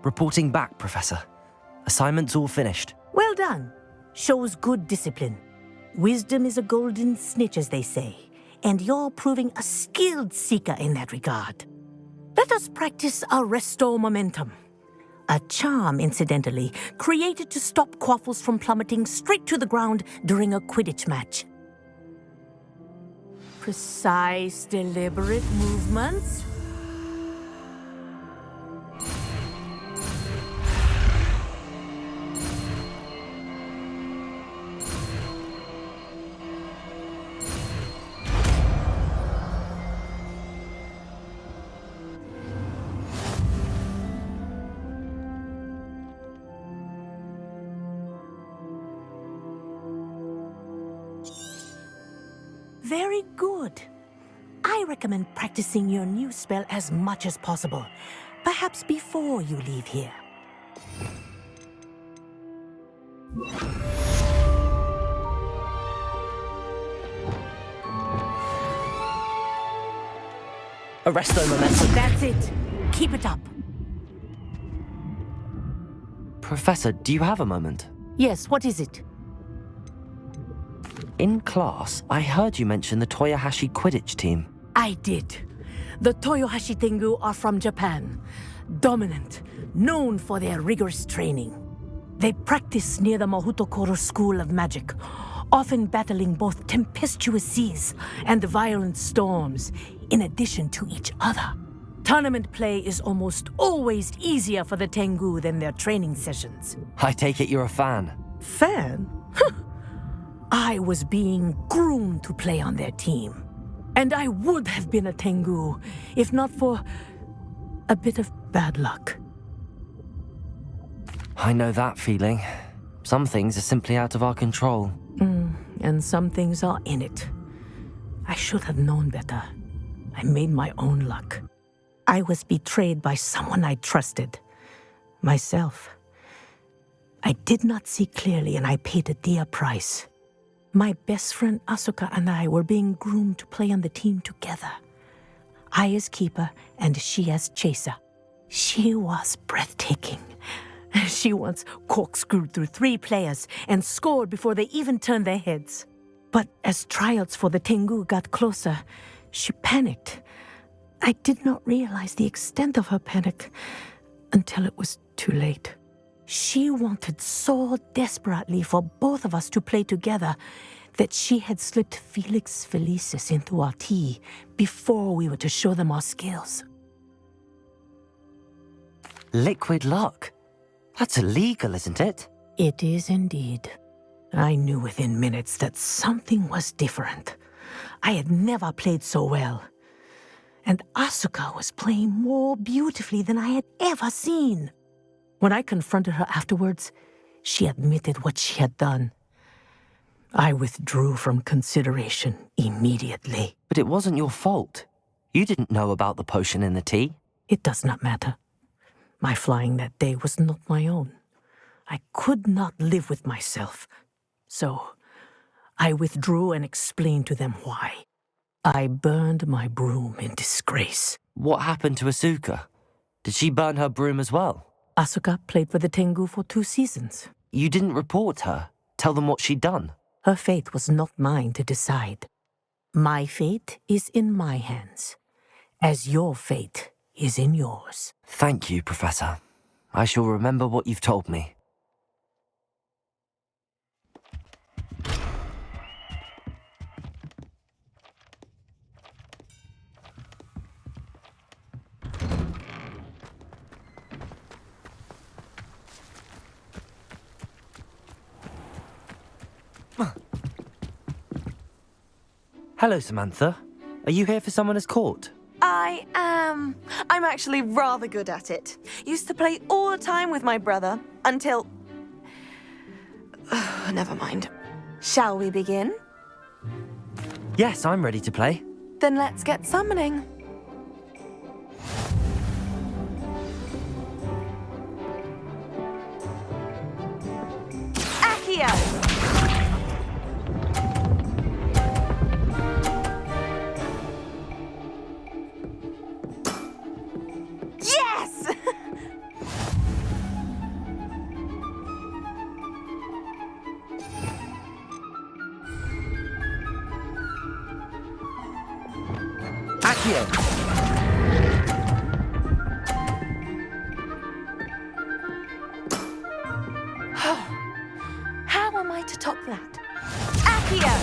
Reporting back, Professor. Assignments all finished. Well done. Shows good discipline. Wisdom is a golden snitch, as they say, and you're proving a skilled seeker in that regard. Let us practice Arresto Momentum. A charm, incidentally, created to stop quaffles from plummeting straight to the ground during a Quidditch match. Precise, deliberate movements. Very good. I recommend practicing your new spell as much as possible, perhaps before you leave here. Arresto momentum. That's it. Keep it up. Professor, do you have a moment? Yes, what is it? In class, I heard you mention the Toyohashi Quidditch team. I did. The Toyohashi Tengu are from Japan. Dominant, known for their rigorous training. They practice near the Mahutokoro School of Magic, often battling both tempestuous seas and violent storms, in addition to each other. Tournament play is almost always easier for the Tengu than their training sessions. I take it you're a fan. Fan? I was being groomed to play on their team. And I would have been a Tengu, if not for a bit of bad luck. I know that feeling. Some things are simply out of our control. And some things are in it. I should have known better. I made my own luck. I was betrayed by someone I trusted. Myself. I did not see clearly, and I paid a dear price. My best friend Asuka and I were being groomed to play on the team together. I as keeper, and she as chaser. She was breathtaking. She once corkscrewed through 3 players and scored before they even turned their heads. But as tryouts for the Tengu got closer, she panicked. I did not realize the extent of her panic until it was too late. She wanted so desperately for both of us to play together that she had slipped Felix Felicis into our tea before we were to show them our skills. Liquid luck? That's illegal, isn't it? It is indeed. I knew within minutes that something was different. I had never played so well. And Asuka was playing more beautifully than I had ever seen. When I confronted her afterwards, she admitted what she had done. I withdrew from consideration immediately. But it wasn't your fault. You didn't know about the potion in the tea. It does not matter. My flying that day was not my own. I could not live with myself. So, I withdrew and explained to them why. I burned my broom in disgrace. What happened to Asuka? Did she burn her broom as well? Asuka played for the Tengu for 2 seasons. You didn't report her? Tell them what she'd done? Her fate was not mine to decide. My fate is in my hands, as your fate is in yours. Thank you, Professor. I shall remember what you've told me. Hello, Samantha. Are you here for someone as caught? I am. I'm actually rather good at it. Used to play all the time with my brother, until... Never mind. Shall we begin? Yes, I'm ready to play. Then let's get summoning. Accio! Yes! Accio! How am I to top that? Accio!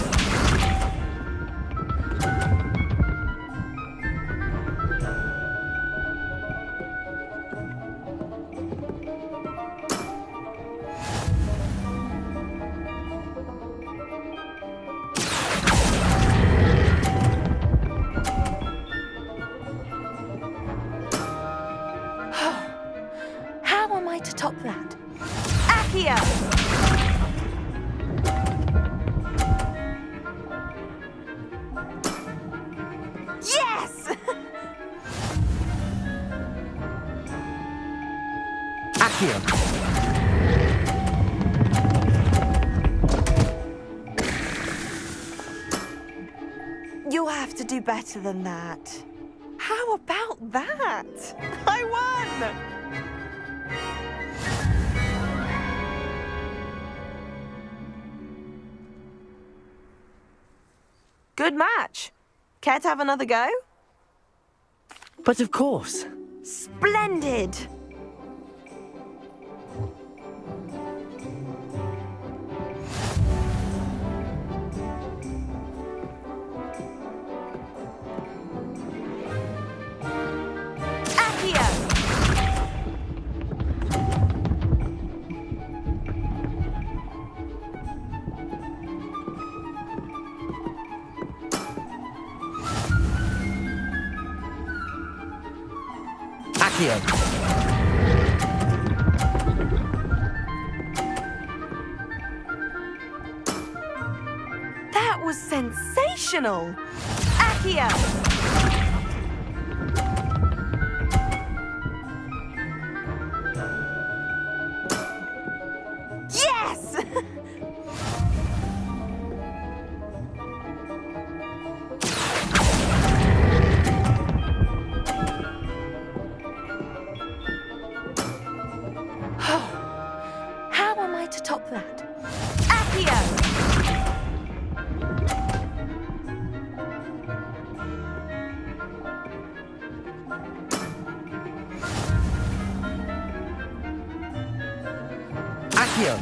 How am I to top that? Accio! Accio! You'll have to do better than that. How about that? I won! Good match. Care to have another go? But of course. Splendid! Accio! That was sensational! Accio! Yes! How am I to top that? Accio! Accio!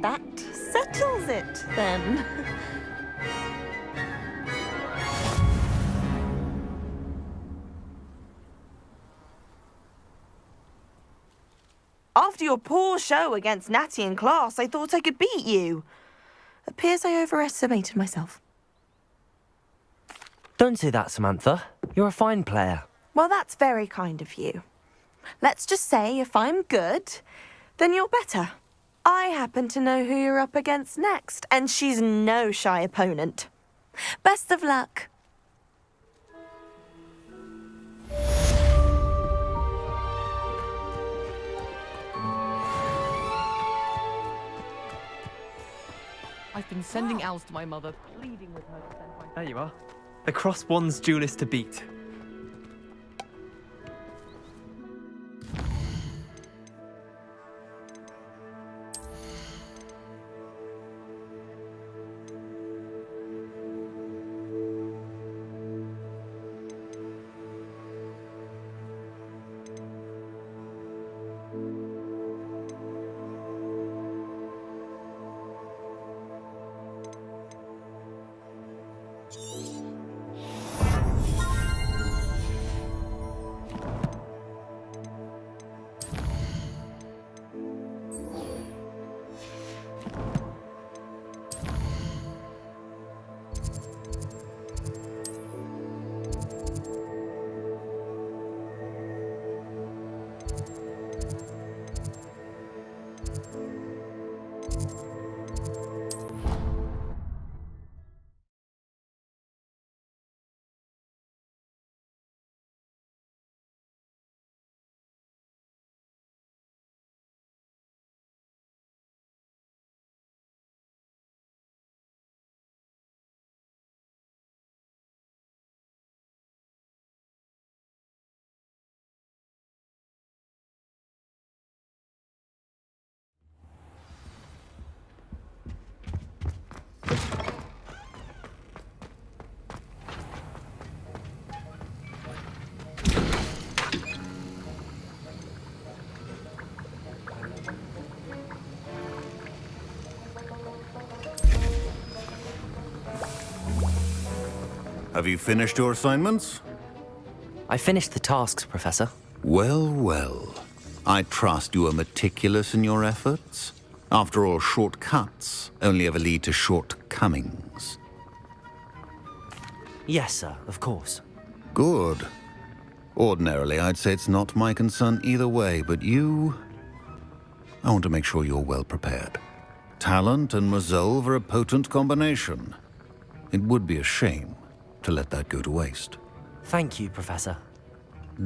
That settles it, then. After your poor show against Natty in class, I thought I could beat you. Appears I overestimated myself. Don't say that, Samantha. You're a fine player. Well, that's very kind of you. Let's just say if I'm good, then you're better. I happen to know who you're up against next, and she's no shy opponent. Best of luck. I've been sending owls to my mother, pleading with her to send my... There you are. The Cross One's duelist to beat. Have you finished your assignments? I finished the tasks, Professor. Well, well. I trust you are meticulous in your efforts. After all, shortcuts only ever lead to shortcomings. Yes, sir, of course. Good. Ordinarily, I'd say it's not my concern either way, but you... I want to make sure you're well prepared. Talent and resolve are a potent combination. It would be a shame to let that go to waste. Thank you, Professor.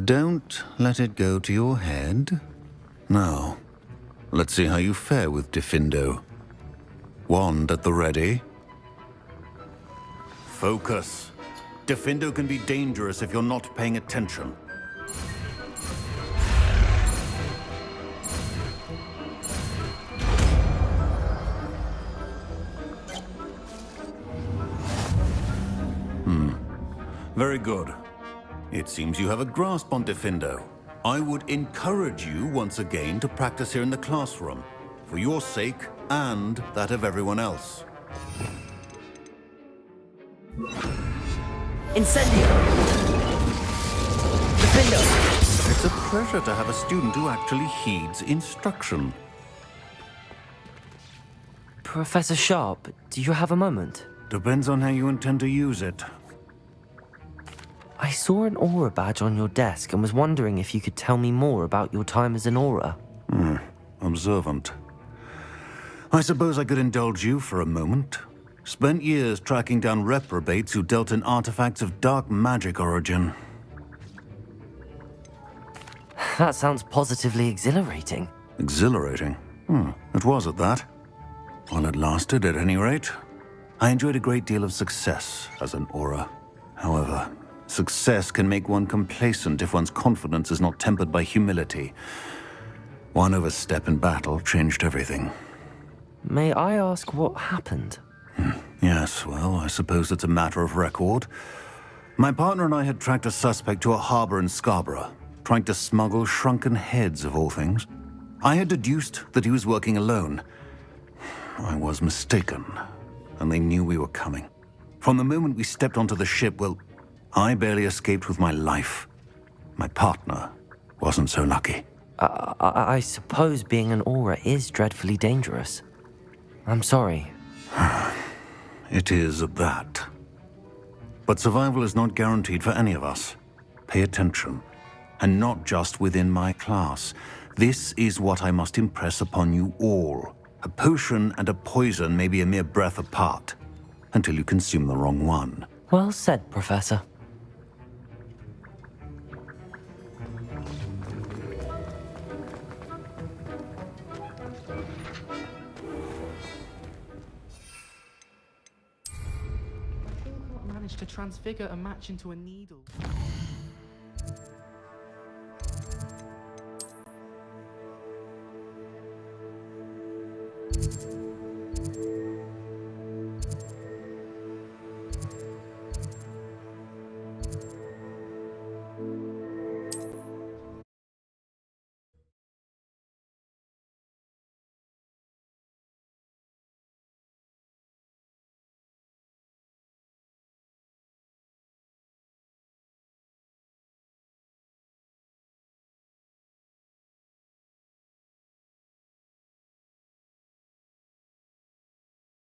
Don't let it go to your head. Now, let's see how you fare with Diffindo. Wand at the ready. Focus. Diffindo can be dangerous if you're not paying attention. Very good. It seems you have a grasp on Diffindo. I would encourage you once again to practice here in the classroom, for your sake and that of everyone else. Incendio! Diffindo! It's a pleasure to have a student who actually heeds instruction. Professor Sharp, do you have a moment? Depends on how you intend to use it. I saw an aura badge on your desk and was wondering if you could tell me more about your time as an aura. Observant. I suppose I could indulge you for a moment. Spent years tracking down reprobates who dealt in artifacts of dark magic origin. That sounds positively exhilarating. Exhilarating? It was at that. While it lasted, at any rate. I enjoyed a great deal of success as an aura. However, success can make one complacent if one's confidence is not tempered by humility. One overstep in battle changed everything. May I ask what happened? Yes, well, I suppose it's a matter of record. My partner and I had tracked a suspect to a harbor in Scarborough, trying to smuggle shrunken heads of all things. I had deduced that he was working alone. I was mistaken, and they knew we were coming. From the moment we stepped onto the ship, well, I barely escaped with my life. My partner wasn't so lucky. I suppose being an aura is dreadfully dangerous. I'm sorry. It is at that. But survival is not guaranteed for any of us. Pay attention. And not just within my class. This is what I must impress upon you all. A potion and a poison may be a mere breath apart, until you consume the wrong one. Well said, Professor. Managed to transfigure a match into a needle.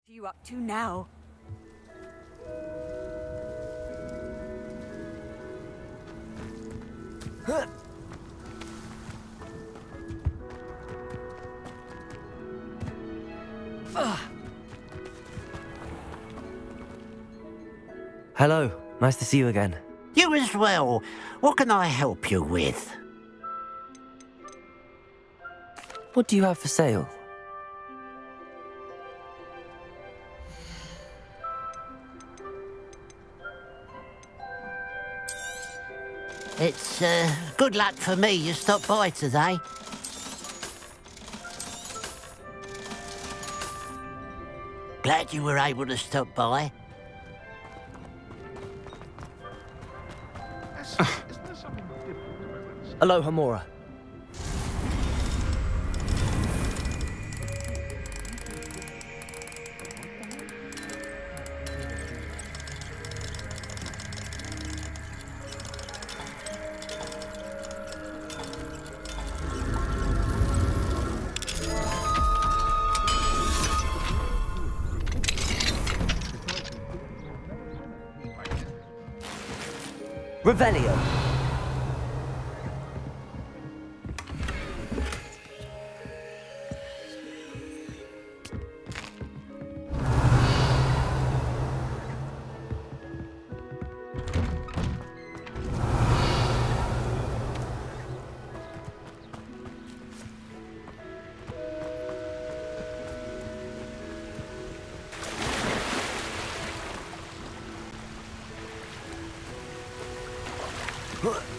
What are you up to now? Hello, nice to see you again. You as well. What can I help you with? What do you have for sale? It's, good luck for me you stopped by today. Glad you were able to stop by. Aloha, Mora. Revelio. Huh.